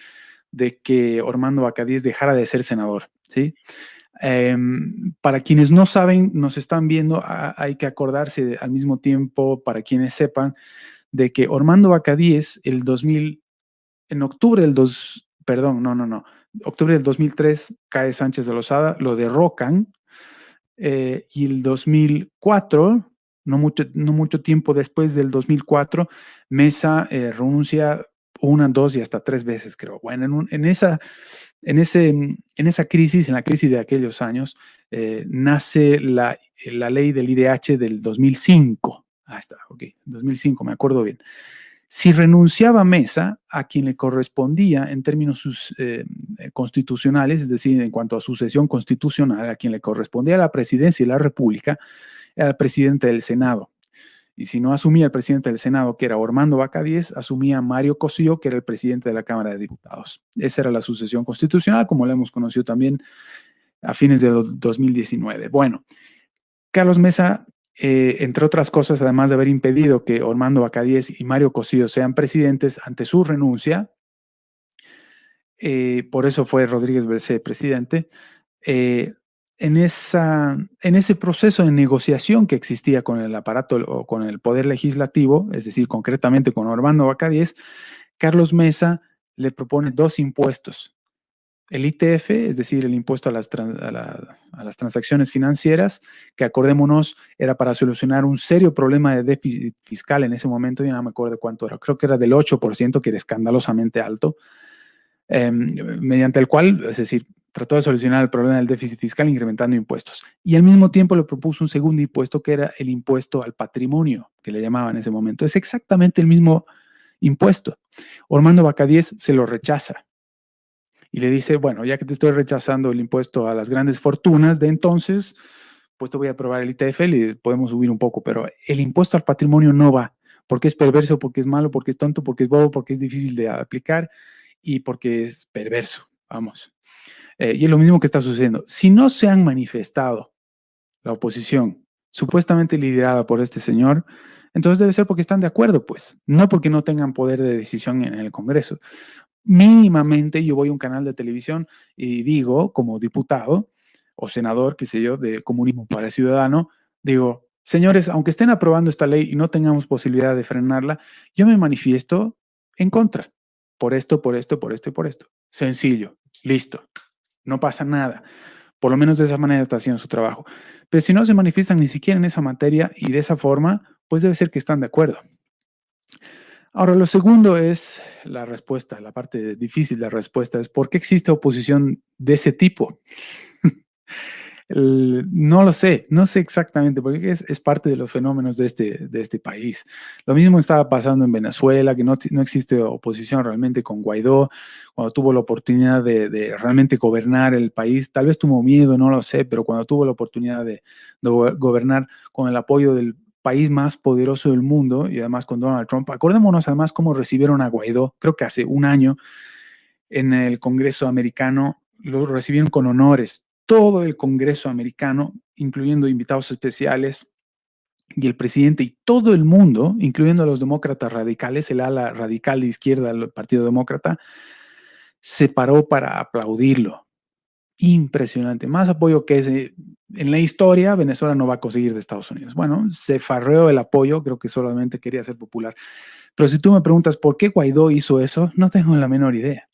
de que Armando Bacadíes dejara de ser senador, ¿sí? Para quienes no saben, nos están viendo, hay que acordarse al mismo tiempo, para quienes sepan, de que Armando Bacadíes en octubre del octubre del 2003 cae Sánchez de Lozada, lo derrocan, y el 2004, no mucho tiempo después del 2004, Mesa renuncia una, dos y hasta tres veces, creo. Bueno, en esa crisis, en la crisis de aquellos años, nace la ley del IDH del 2005. Ahí está, ok, 2005, me acuerdo bien. Si renunciaba Mesa, a quien le correspondía en términos constitucionales, es decir, en cuanto a sucesión constitucional, a quien le correspondía la presidencia de la República, era el presidente del Senado. Y si no asumía el presidente del Senado, que era Armando Bacadíes, asumía Mario Cosío, que era el presidente de la Cámara de Diputados. Esa era la sucesión constitucional, como la hemos conocido también a fines de 2019. Bueno, Carlos Mesa, entre otras cosas, además de haber impedido que Armando Bacadíes y Mario Cosío sean presidentes ante su renuncia, por eso fue Rodríguez Bercé presidente, en ese proceso de negociación que existía con el aparato o con el poder legislativo, es decir, concretamente con Armando Bacadíes, Carlos Mesa le propone dos impuestos. El ITF, es decir, el impuesto a las transacciones financieras, que acordémonos era para solucionar un serio problema de déficit fiscal en ese momento, yo no me acuerdo cuánto era, creo que era del 8%, que era escandalosamente alto, mediante el cual, es decir, trató de solucionar el problema del déficit fiscal incrementando impuestos. Y al mismo tiempo le propuso un segundo impuesto que era el impuesto al patrimonio, que le llamaban en ese momento. Es exactamente el mismo impuesto. Armando Bacadíes se lo rechaza y le dice, bueno, ya que te estoy rechazando el impuesto a las grandes fortunas de entonces, pues te voy a aprobar el ITF, le podemos subir un poco, pero el impuesto al patrimonio no va, porque es perverso, porque es malo, porque es tonto, porque es bobo, porque es difícil de aplicar y porque es perverso, vamos. Y es lo mismo que está sucediendo. Si no se han manifestado la oposición, supuestamente liderada por este señor, entonces debe ser porque están de acuerdo, pues, no porque no tengan poder de decisión en el Congreso. Mínimamente yo voy a un canal de televisión y digo, como diputado o senador, qué sé yo, de Comunismo para el Ciudadano, digo, señores, aunque estén aprobando esta ley y no tengamos posibilidad de frenarla, yo me manifiesto en contra. Por esto, por esto, por esto y por esto. Sencillo, listo. No pasa nada. Por lo menos de esa manera está haciendo su trabajo. Pero si no se manifiestan ni siquiera en esa materia y de esa forma, pues debe ser que están de acuerdo. Ahora, lo segundo es la respuesta, la parte difícil de la respuesta es ¿por qué existe oposición de ese tipo? No lo sé, no sé exactamente, porque es parte de los fenómenos de este país. Lo mismo estaba pasando en Venezuela, que no existe oposición realmente con Guaidó, cuando tuvo la oportunidad de realmente gobernar el país, tal vez tuvo miedo, no lo sé, pero cuando tuvo la oportunidad de gobernar con el apoyo del país más poderoso del mundo y además con Donald Trump, acordémonos además cómo recibieron a Guaidó, creo que hace un año en el Congreso americano, lo recibieron con honores. Todo el Congreso americano, incluyendo invitados especiales y el presidente y todo el mundo, incluyendo a los demócratas radicales, el ala radical de izquierda del Partido Demócrata, se paró para aplaudirlo. Impresionante. Más apoyo que ese. En la historia, Venezuela no va a conseguir de Estados Unidos. Bueno, se farreó el apoyo, creo que solamente quería ser popular. Pero si tú me preguntas por qué Guaidó hizo eso, no tengo la menor idea.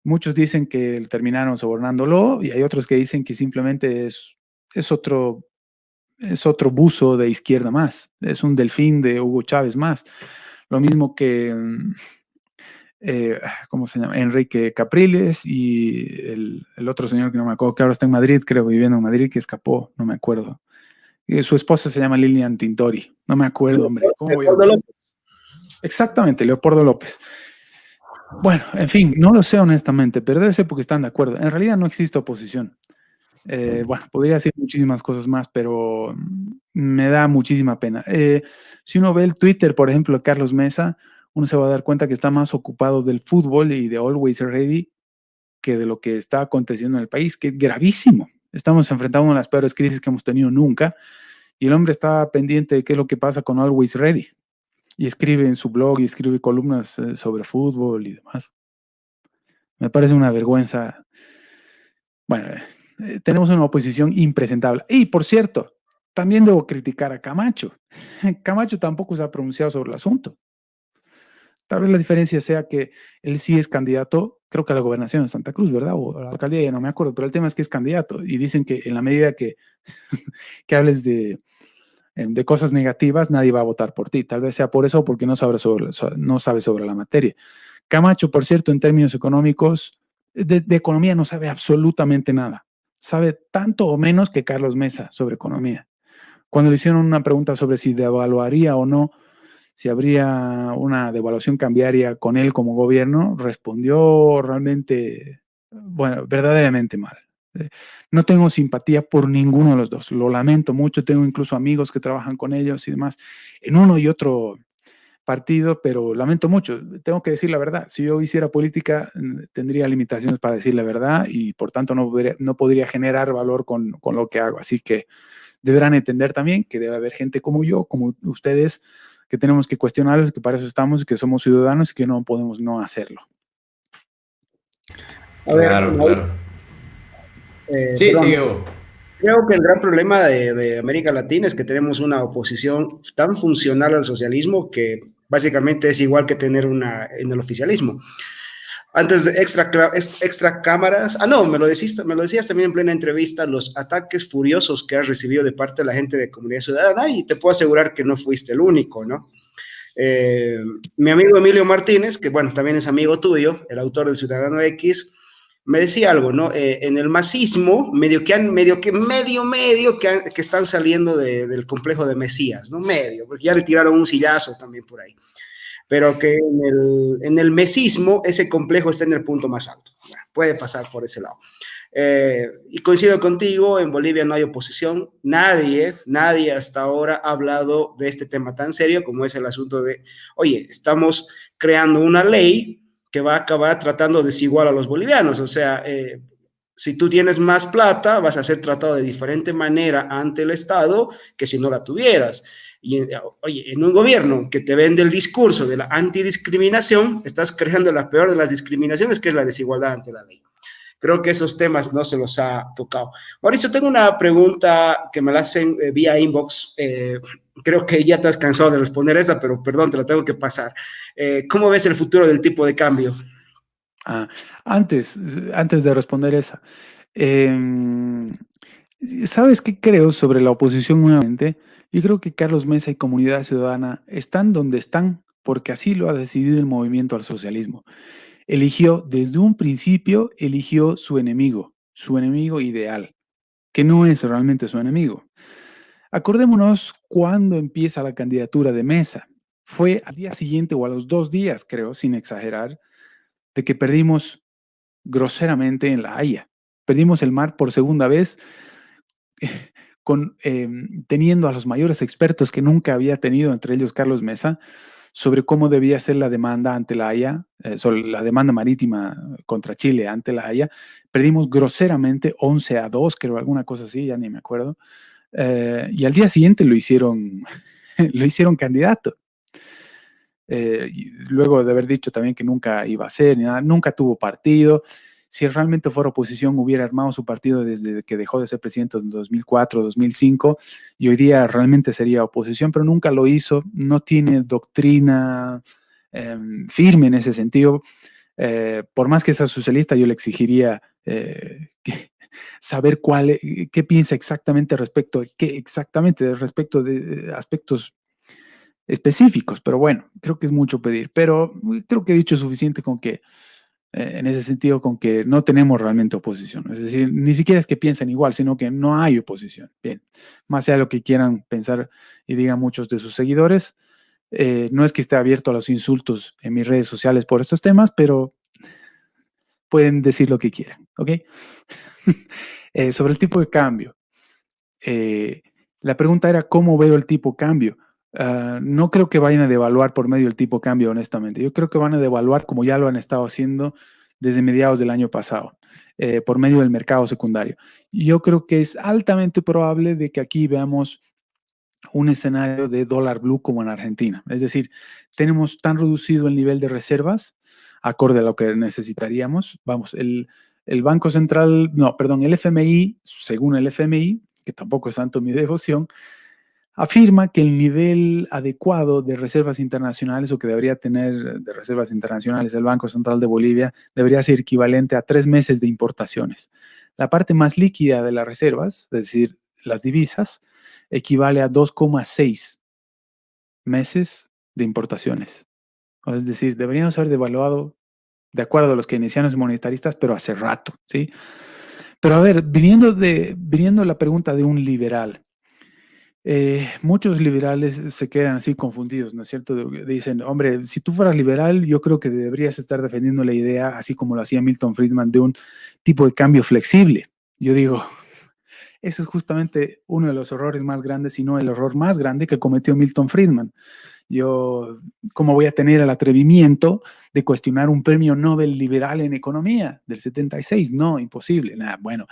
Muchos dicen que terminaron sobornándolo y hay otros que dicen que simplemente es otro buzo de izquierda más, es un delfín de Hugo Chávez más. Lo mismo que, ¿cómo se llama? Enrique Capriles y el otro señor que no me acuerdo, que ahora está en Madrid, creo, viviendo en Madrid, que escapó, no me acuerdo. Su esposa se llama Lilian Tintori, no me acuerdo, hombre. ¿Cómo voy a... Exactamente, Leopoldo López. Bueno, en fin, no lo sé honestamente, pero debe ser porque están de acuerdo. En realidad no existe oposición. Bueno, podría decir muchísimas cosas más, pero me da muchísima pena. Si uno ve el Twitter, por ejemplo, de Carlos Mesa, uno se va a dar cuenta que está más ocupado del fútbol y de Always Ready que de lo que está aconteciendo en el país, que es gravísimo. Estamos enfrentando una de las peores crisis que hemos tenido nunca y el hombre está pendiente de qué es lo que pasa con Always Ready y escribe en su blog y escribe columnas sobre fútbol y demás. Me parece una vergüenza. Bueno, tenemos una oposición impresentable. Y por cierto, también debo criticar a Camacho. Camacho tampoco se ha pronunciado sobre el asunto. Tal vez la diferencia sea que él sí es candidato, creo que a la gobernación de Santa Cruz, ¿verdad? O a la alcaldía, ya no me acuerdo, pero el tema es que es candidato y dicen que en la medida que, que hables de cosas negativas, nadie va a votar por ti. Tal vez sea por eso o porque no sabe sobre la materia. Camacho, por cierto, en términos económicos, de economía no sabe absolutamente nada. Sabe tanto o menos que Carlos Mesa sobre economía. Cuando le hicieron una pregunta sobre si devaluaría o no, si habría una devaluación cambiaria con él como gobierno, respondió realmente, bueno, verdaderamente mal. No tengo simpatía por ninguno de los dos, lo lamento mucho, tengo incluso amigos que trabajan con ellos y demás, en uno y otro partido, pero lamento mucho, tengo que decir la verdad, si yo hiciera política tendría limitaciones para decir la verdad y por tanto no podría generar valor con lo que hago, así que deberán entender también que debe haber gente como yo, como ustedes, que tenemos que cuestionarlos, que para eso estamos, que somos ciudadanos y que no podemos no hacerlo. A ver, Claro, claro. Sí, perdón, sí, Hugo. creo que el gran problema de América Latina es que tenemos una oposición tan funcional al socialismo que básicamente es igual que tener una en el oficialismo. Antes de extra cámaras, no, me lo decías también en plena entrevista, los ataques furiosos que has recibido de parte de la gente de Comunidad Ciudadana, y te puedo asegurar que no fuiste el único, ¿no? Eh, Mi amigo Emilio Martínez, que bueno, también es amigo tuyo, el autor del Ciudadano X, me decía algo, ¿no? En el masismo, que están saliendo del complejo de Mesías, ¿no? Medio, porque ya le tiraron un sillazo también por ahí, pero que en el mesismo ese complejo está en el punto más alto. Puede pasar por ese lado. Y coincido contigo, en Bolivia no hay oposición, nadie hasta ahora ha hablado de este tema tan serio como es el asunto de, oye, estamos creando una ley que va a acabar tratando desigual a los bolivianos, o sea, si tú tienes más plata, vas a ser tratado de diferente manera ante el Estado que si no la tuvieras. Y, oye, en un gobierno que te vende el discurso de la antidiscriminación, estás creando la peor de las discriminaciones, que es la desigualdad ante la ley. Creo que esos temas no se los ha tocado. Mauricio, tengo una pregunta que me la hacen vía inbox. Creo que ya te has cansado de responder esa, pero perdón, te la tengo que pasar. ¿Cómo ves el futuro del tipo de cambio? Antes de responder esa, ¿sabes qué creo sobre la oposición nuevamente? Yo creo que Carlos Mesa y Comunidad Ciudadana están donde están porque así lo ha decidido el movimiento al socialismo. Desde un principio, eligió su enemigo ideal, que no es realmente su enemigo. Acordémonos cuando empieza la candidatura de Mesa. Fue al día siguiente o a los 2 días, creo, sin exagerar, de que perdimos groseramente en La Haya. Perdimos el mar por segunda vez, teniendo a los mayores expertos que nunca había tenido, entre ellos Carlos Mesa, sobre cómo debía ser la demanda ante La Haya, sobre la demanda marítima contra Chile ante La Haya. Perdimos groseramente 11-2, creo, alguna cosa así, ya ni me acuerdo. Y al día siguiente lo hicieron candidato. Luego de haber dicho también que nunca iba a ser, nunca tuvo partido. Si realmente fuera oposición, hubiera armado su partido desde que dejó de ser presidente en 2004, 2005, y hoy día realmente sería oposición, pero nunca lo hizo. No tiene doctrina firme en ese sentido. Por más que sea socialista, yo le exigiría saber qué piensa exactamente respecto de aspectos específicos, pero bueno, creo que es mucho pedir, pero creo que he dicho suficiente con que, en ese sentido, con que no tenemos realmente oposición, es decir, ni siquiera es que piensen igual, sino que no hay oposición. Bien, más allá de lo que quieran pensar y digan muchos de sus seguidores, no es que esté abierto a los insultos en mis redes sociales por estos temas, pero pueden decir lo que quieran, ¿ok? Sobre el tipo de cambio, la pregunta era, ¿cómo veo el tipo de cambio? no creo que vayan a devaluar por medio del tipo de cambio, honestamente. Yo creo que van a devaluar como ya lo han estado haciendo desde mediados del año pasado, por medio del mercado secundario. Yo creo que es altamente probable de que aquí veamos un escenario de dólar blue como en Argentina. Es decir, tenemos tan reducido el nivel de reservas, acorde a lo que necesitaríamos. Vamos, el Banco Central, no, perdón, el FMI, según el FMI, que tampoco es tanto mi devoción, afirma que el nivel adecuado de reservas internacionales o que debería tener de reservas internacionales el Banco Central de Bolivia debería ser equivalente a 3 meses de importaciones. La parte más líquida de las reservas, es decir, las divisas, equivale a 2,6 meses de importaciones. Es decir, deberíamos haber devaluado de acuerdo a los keynesianos y monetaristas, pero hace rato, ¿sí? Pero a ver, viniendo la pregunta de un liberal, muchos liberales se quedan así confundidos, ¿no es cierto? Dicen, hombre, si tú fueras liberal, yo creo que deberías estar defendiendo la idea, así como lo hacía Milton Friedman, de un tipo de cambio flexible. Yo digo, ese es justamente uno de los errores más grandes, si no el error más grande que cometió Milton Friedman. Yo, ¿cómo voy a tener el atrevimiento de cuestionar un premio Nobel liberal en economía del 76? No, imposible. Nada, bueno,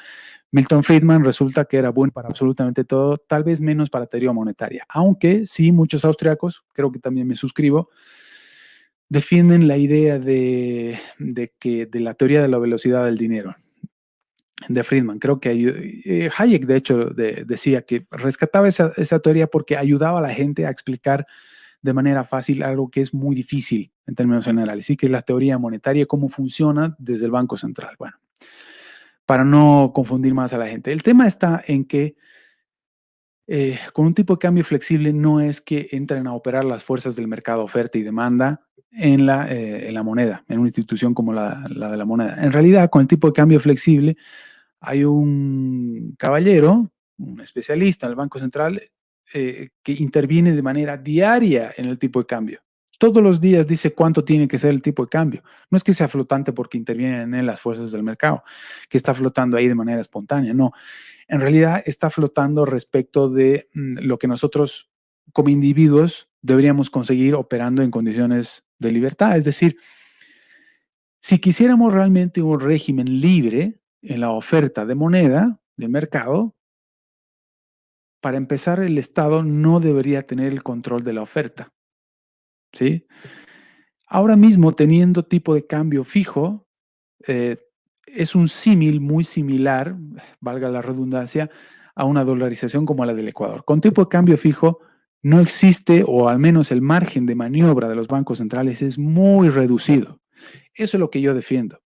Milton Friedman resulta que era bueno para absolutamente todo, tal vez menos para teoría monetaria, aunque sí muchos austriacos, creo que también me suscribo, defienden la idea de la teoría de la velocidad del dinero de Friedman. Creo que Hayek, de hecho, decía que rescataba esa teoría porque ayudaba a la gente a explicar de manera fácil algo que es muy difícil en términos generales, ¿sí? Que es la teoría monetaria, cómo funciona desde el Banco Central. Bueno, para no confundir más a la gente. El tema está en que con un tipo de cambio flexible no es que entren a operar las fuerzas del mercado oferta y demanda en la moneda, en una institución como la de la moneda. En realidad, con el tipo de cambio flexible, hay un caballero, un especialista en el Banco Central, que interviene de manera diaria en el tipo de cambio. Todos los días dice cuánto tiene que ser el tipo de cambio. No es que sea flotante porque intervienen en él las fuerzas del mercado, que está flotando ahí de manera espontánea, no. En realidad está flotando respecto de lo que nosotros como individuos deberíamos conseguir operando en condiciones de libertad. Es decir, si quisiéramos realmente un régimen libre en la oferta de moneda del mercado, para empezar, el Estado no debería tener el control de la oferta, ¿sí? Ahora mismo, teniendo tipo de cambio fijo, eh, es un símil muy similar, valga la redundancia, a una dolarización como la del Ecuador. Con tipo de cambio fijo no existe, o al menos el margen de maniobra de los bancos centrales es muy reducido. Eso es lo que yo defiendo,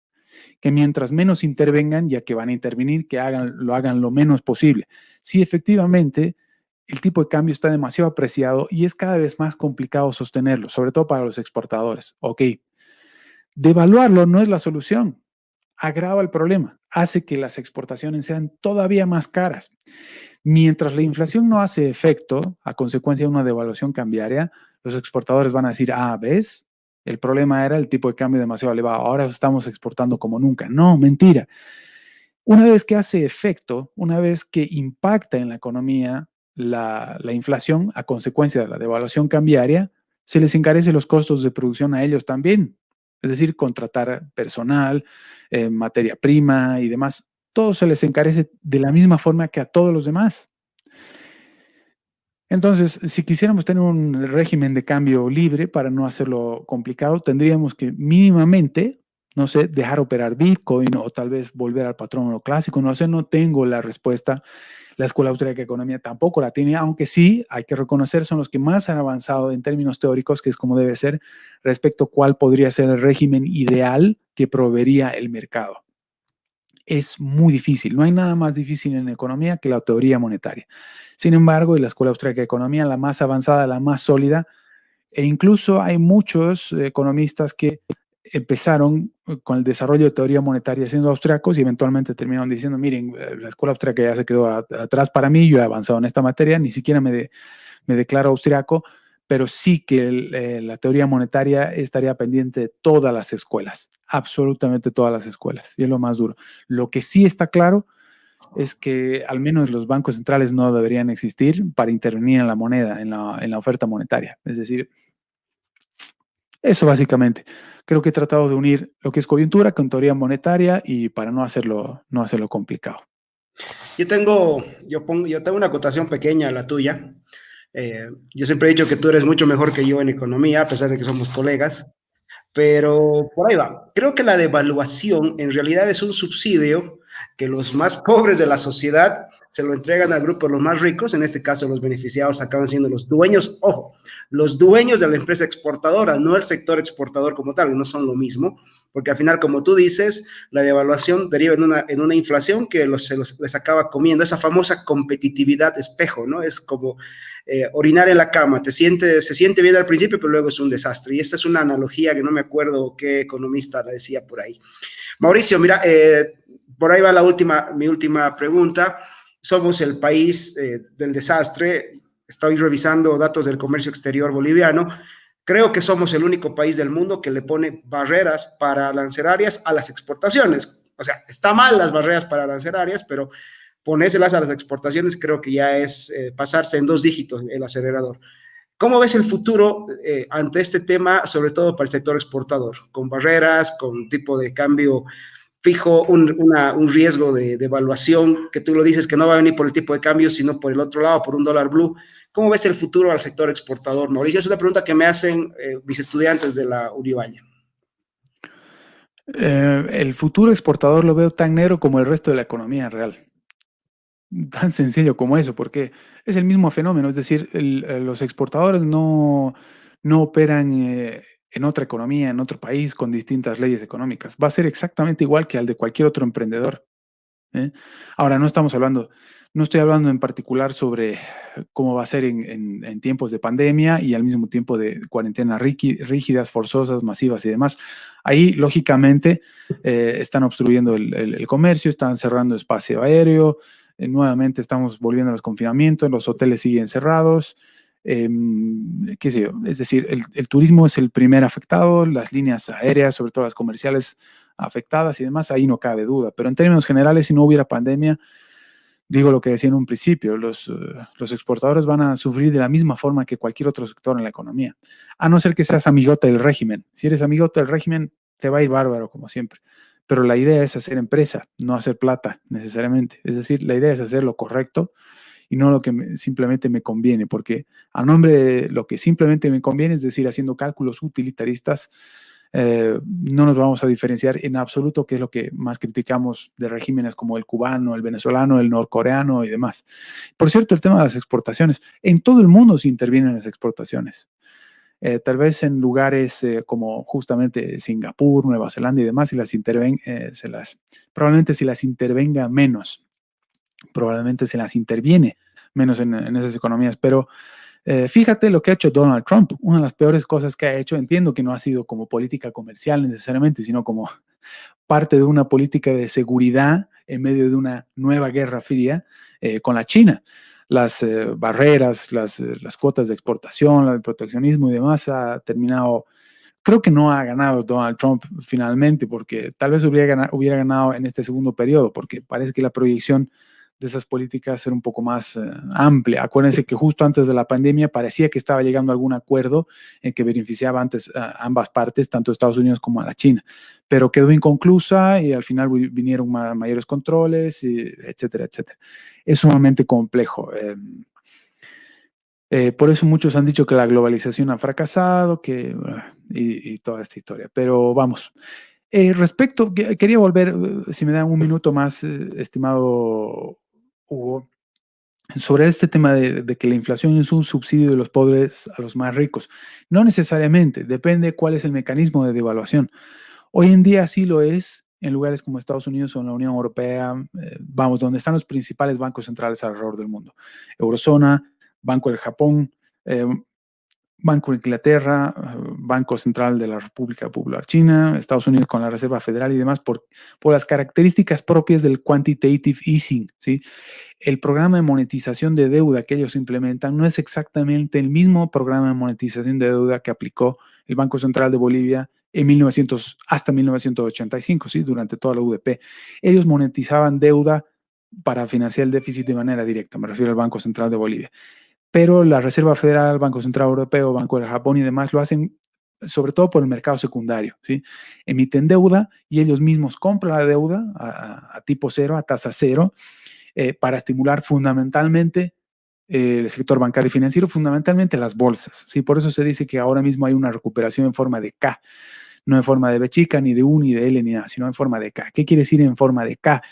que mientras menos intervengan, ya que van a intervenir, que lo hagan lo menos posible. Si efectivamente el tipo de cambio está demasiado apreciado y es cada vez más complicado sostenerlo, sobre todo para los exportadores. Ok, devaluarlo no es la solución, agrava el problema, hace que las exportaciones sean todavía más caras. Mientras la inflación no hace efecto a consecuencia de una devaluación cambiaria, los exportadores van a decir, ¿ves? El problema era el tipo de cambio demasiado elevado, ahora estamos exportando como nunca. No, mentira. Una vez que hace efecto, una vez que impacta en la economía la inflación a consecuencia de la devaluación cambiaria, se les encarece los costos de producción a ellos también. Es decir, contratar personal, materia prima y demás. Todo se les encarece de la misma forma que a todos los demás. Entonces, si quisiéramos tener un régimen de cambio libre para no hacerlo complicado, tendríamos que mínimamente, no sé, dejar operar Bitcoin o tal vez volver al patrón clásico. No sé, no tengo la respuesta. La Escuela Austríaca de Economía tampoco la tiene, aunque sí, hay que reconocer, son los que más han avanzado en términos teóricos, que es como debe ser, respecto a cuál podría ser el régimen ideal que proveería el mercado. Es muy difícil, no hay nada más difícil en economía que la teoría monetaria. Sin embargo, en la Escuela Austríaca de Economía, la más avanzada, la más sólida, e incluso hay muchos economistas que empezaron con el desarrollo de teoría monetaria siendo austriacos y eventualmente terminaron diciendo, miren, la Escuela Austríaca ya se quedó atrás para mí, yo he avanzado en esta materia, ni siquiera me declaro austriaco, pero sí que la teoría monetaria estaría pendiente de todas las escuelas, absolutamente todas las escuelas, y es lo más duro. Lo que sí está claro es que al menos los bancos centrales no deberían existir para intervenir en la moneda, en la oferta monetaria. Es decir, eso básicamente. Creo que he tratado de unir lo que es coyuntura con teoría monetaria y para no hacerlo complicado. Yo tengo una acotación pequeña a la tuya. Yo siempre he dicho que tú eres mucho mejor que yo en economía, a pesar de que somos colegas. Pero por ahí va. Creo que la devaluación en realidad es un subsidio que los más pobres de la sociedad se lo entregan al grupo de los más ricos. En este caso, los beneficiados acaban siendo los dueños, ojo, los dueños de la empresa exportadora, no el sector exportador como tal, no son lo mismo, porque al final, como tú dices, la devaluación deriva en una inflación que les acaba comiendo, esa famosa competitividad espejo, ¿no? Es como orinar en la cama, se siente bien al principio, pero luego es un desastre. Y esta es una analogía que no me acuerdo qué economista la decía por ahí. Mauricio, mira, por ahí va mi última pregunta. Somos el país del desastre. Estoy revisando datos del comercio exterior boliviano. Creo que somos el único país del mundo que le pone barreras arancelarias a las exportaciones. O sea, está mal las barreras arancelarias, pero ponérselas a las exportaciones creo que ya es pasarse en 2 dígitos el acelerador. ¿Cómo ves el futuro ante este tema, sobre todo para el sector exportador? Con barreras, con tipo de cambio fijo, un riesgo de evaluación, que tú lo dices que no va a venir por el tipo de cambio, sino por el otro lado, por un dólar blue. ¿Cómo ves el futuro al sector exportador, Mauricio? Es una pregunta que me hacen mis estudiantes de la Univalle. El futuro exportador lo veo tan negro como el resto de la economía real. Tan sencillo como eso, porque es el mismo fenómeno. Es decir, los exportadores no operan en otra economía, en otro país, con distintas leyes económicas. Va a ser exactamente igual que al de cualquier otro emprendedor. ¿Eh? Ahora, no estoy hablando en particular sobre cómo va a ser en tiempos de pandemia y al mismo tiempo de cuarentenas rígidas, forzosas, masivas y demás. Ahí, lógicamente, están obstruyendo el comercio, están cerrando espacio aéreo, nuevamente estamos volviendo a los confinamientos, los hoteles siguen cerrados. Qué sé yo, es decir, el turismo es el primer afectado, las líneas aéreas, sobre todo las comerciales, afectadas y demás, ahí no cabe duda. Pero en términos generales, si no hubiera pandemia, digo lo que decía en un principio, los exportadores van a sufrir de la misma forma que cualquier otro sector en la economía, a no ser que seas amigote del régimen. Si eres amigote del régimen, te va a ir bárbaro, como siempre. Pero la idea es hacer empresa, no hacer plata necesariamente. Es decir, la idea es hacer lo correcto y no lo que simplemente me conviene, porque a nombre de lo que simplemente me conviene, es decir, haciendo cálculos utilitaristas, no nos vamos a diferenciar en absoluto, que es lo que más criticamos de regímenes como el cubano, el venezolano, el norcoreano y demás. Por cierto, el tema de las exportaciones. En todo el mundo se intervienen las exportaciones. Tal vez en lugares como justamente Singapur, Nueva Zelanda y demás, probablemente se las intervenga menos, probablemente se las interviene menos en esas economías, pero fíjate lo que ha hecho Donald Trump. Una de las peores cosas que ha hecho, entiendo que no ha sido como política comercial necesariamente, sino como parte de una política de seguridad en medio de una nueva guerra fría con la China. Las barreras, las cuotas de exportación, el proteccionismo y demás ha terminado. Creo que no ha ganado Donald Trump finalmente, porque tal vez hubiera ganado en este segundo periodo, porque parece que la proyección de esas políticas era un poco más amplia. Acuérdense que justo antes de la pandemia parecía que estaba llegando a algún acuerdo en que beneficiaba antes a ambas partes, tanto a Estados Unidos como a la China, pero quedó inconclusa y al final vinieron mayores controles, etcétera, etcétera. Es sumamente complejo. Por eso muchos han dicho que la globalización ha fracasado, y toda esta historia. Pero vamos, quería volver, si me dan un minuto más, estimado Hugo, sobre este tema de que la inflación es un subsidio de los pobres a los más ricos. No necesariamente, depende cuál es el mecanismo de devaluación. Hoy en día sí lo es en lugares como Estados Unidos o en la Unión Europea, donde están los principales bancos centrales alrededor del mundo. Eurozona, Banco del Japón, eh, Banco de Inglaterra, Banco Central de la República Popular China, Estados Unidos con la Reserva Federal y demás, por las características propias del quantitative easing, ¿sí? El programa de monetización de deuda que ellos implementan no es exactamente el mismo programa de monetización de deuda que aplicó el Banco Central de Bolivia hasta 1985, ¿sí? Durante toda la UDP. Ellos monetizaban deuda para financiar el déficit de manera directa, me refiero al Banco Central de Bolivia. Pero la Reserva Federal, Banco Central Europeo, Banco del Japón y demás lo hacen sobre todo por el mercado secundario, ¿sí? Emiten deuda y ellos mismos compran la deuda a tipo cero, a tasa cero, para estimular fundamentalmente el sector bancario y financiero, fundamentalmente las bolsas, ¿sí? Por eso se dice que ahora mismo hay una recuperación en forma de K, no en forma de B chica, ni de U, ni de L, ni nada, sino en forma de K. ¿Qué quiere decir en forma de K?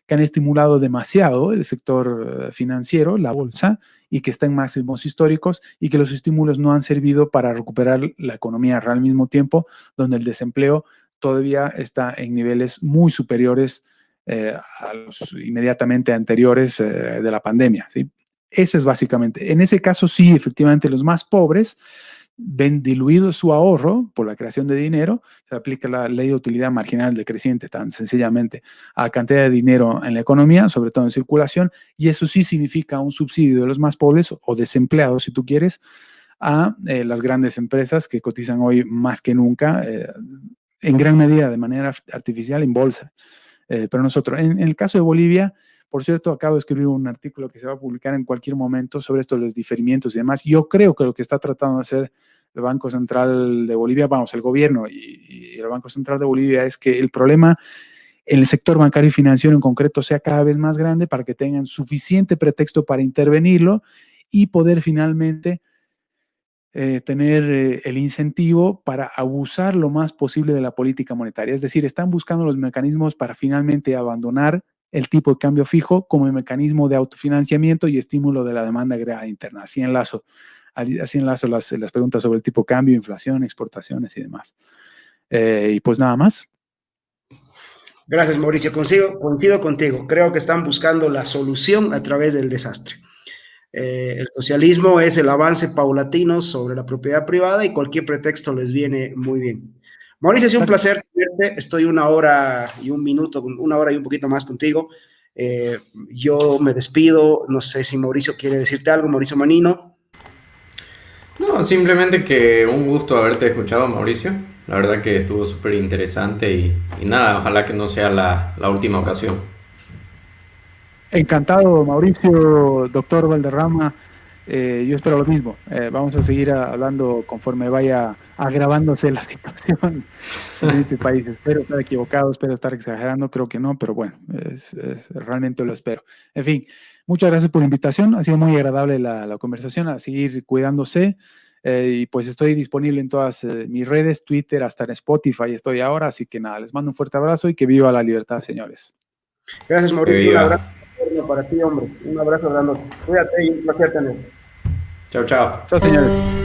Que han estimulado demasiado el sector financiero, la bolsa, y que está en máximos históricos y que los estímulos no han servido para recuperar la economía real al mismo tiempo, donde el desempleo todavía está en niveles muy superiores a los inmediatamente anteriores de la pandemia, ¿sí? Ese es básicamente. En ese caso, sí, efectivamente, los más pobres ven diluido su ahorro por la creación de dinero, se aplica la ley de utilidad marginal decreciente tan sencillamente a la cantidad de dinero en la economía, sobre todo en circulación, y eso sí significa un subsidio de los más pobres o desempleados, si tú quieres, a las grandes empresas que cotizan hoy más que nunca, en gran medida de manera artificial en bolsa. Pero nosotros, en el caso de Bolivia, por cierto, acabo de escribir un artículo que se va a publicar en cualquier momento sobre esto de los diferimientos y demás. Yo creo que lo que está tratando de hacer el Banco Central de Bolivia, vamos, el gobierno y el Banco Central de Bolivia, es que el problema en el sector bancario y financiero en concreto sea cada vez más grande para que tengan suficiente pretexto para intervenirlo y poder finalmente tener el incentivo para abusar lo más posible de la política monetaria. Es decir, están buscando los mecanismos para finalmente abandonar el tipo de cambio fijo como el mecanismo de autofinanciamiento y estímulo de la demanda agregada interna. Así enlazo las preguntas sobre el tipo de cambio, inflación, exportaciones y demás. Y pues nada más. Gracias, Mauricio. Coincido contigo. Creo que están buscando la solución a través del desastre. El socialismo es el avance paulatino sobre la propiedad privada y cualquier pretexto les viene muy bien. Mauricio, es un placer tenerte. Estoy una hora y un poquito más contigo. Yo me despido. No sé si Mauricio quiere decirte algo, Mauricio Manino. No, simplemente que un gusto haberte escuchado, Mauricio. La verdad que estuvo súper interesante y nada, ojalá que no sea la última ocasión. Encantado, Mauricio, doctor Valderrama. Yo espero lo mismo. Vamos a seguir hablando conforme vaya agravándose la situación en este país. Espero estar equivocado, espero estar exagerando, creo que no, pero bueno, realmente lo espero. En fin, muchas gracias por la invitación. Ha sido muy agradable la conversación, a seguir cuidándose. Y pues estoy disponible en todas mis redes, Twitter, hasta en Spotify estoy ahora. Así que nada, les mando un fuerte abrazo y que viva la libertad, señores. Gracias, Que Mauricio. Un abrazo viva. para ti, hombre. Un abrazo grande. Cuídate y un placer tener. Chao, chao. Chao, señores.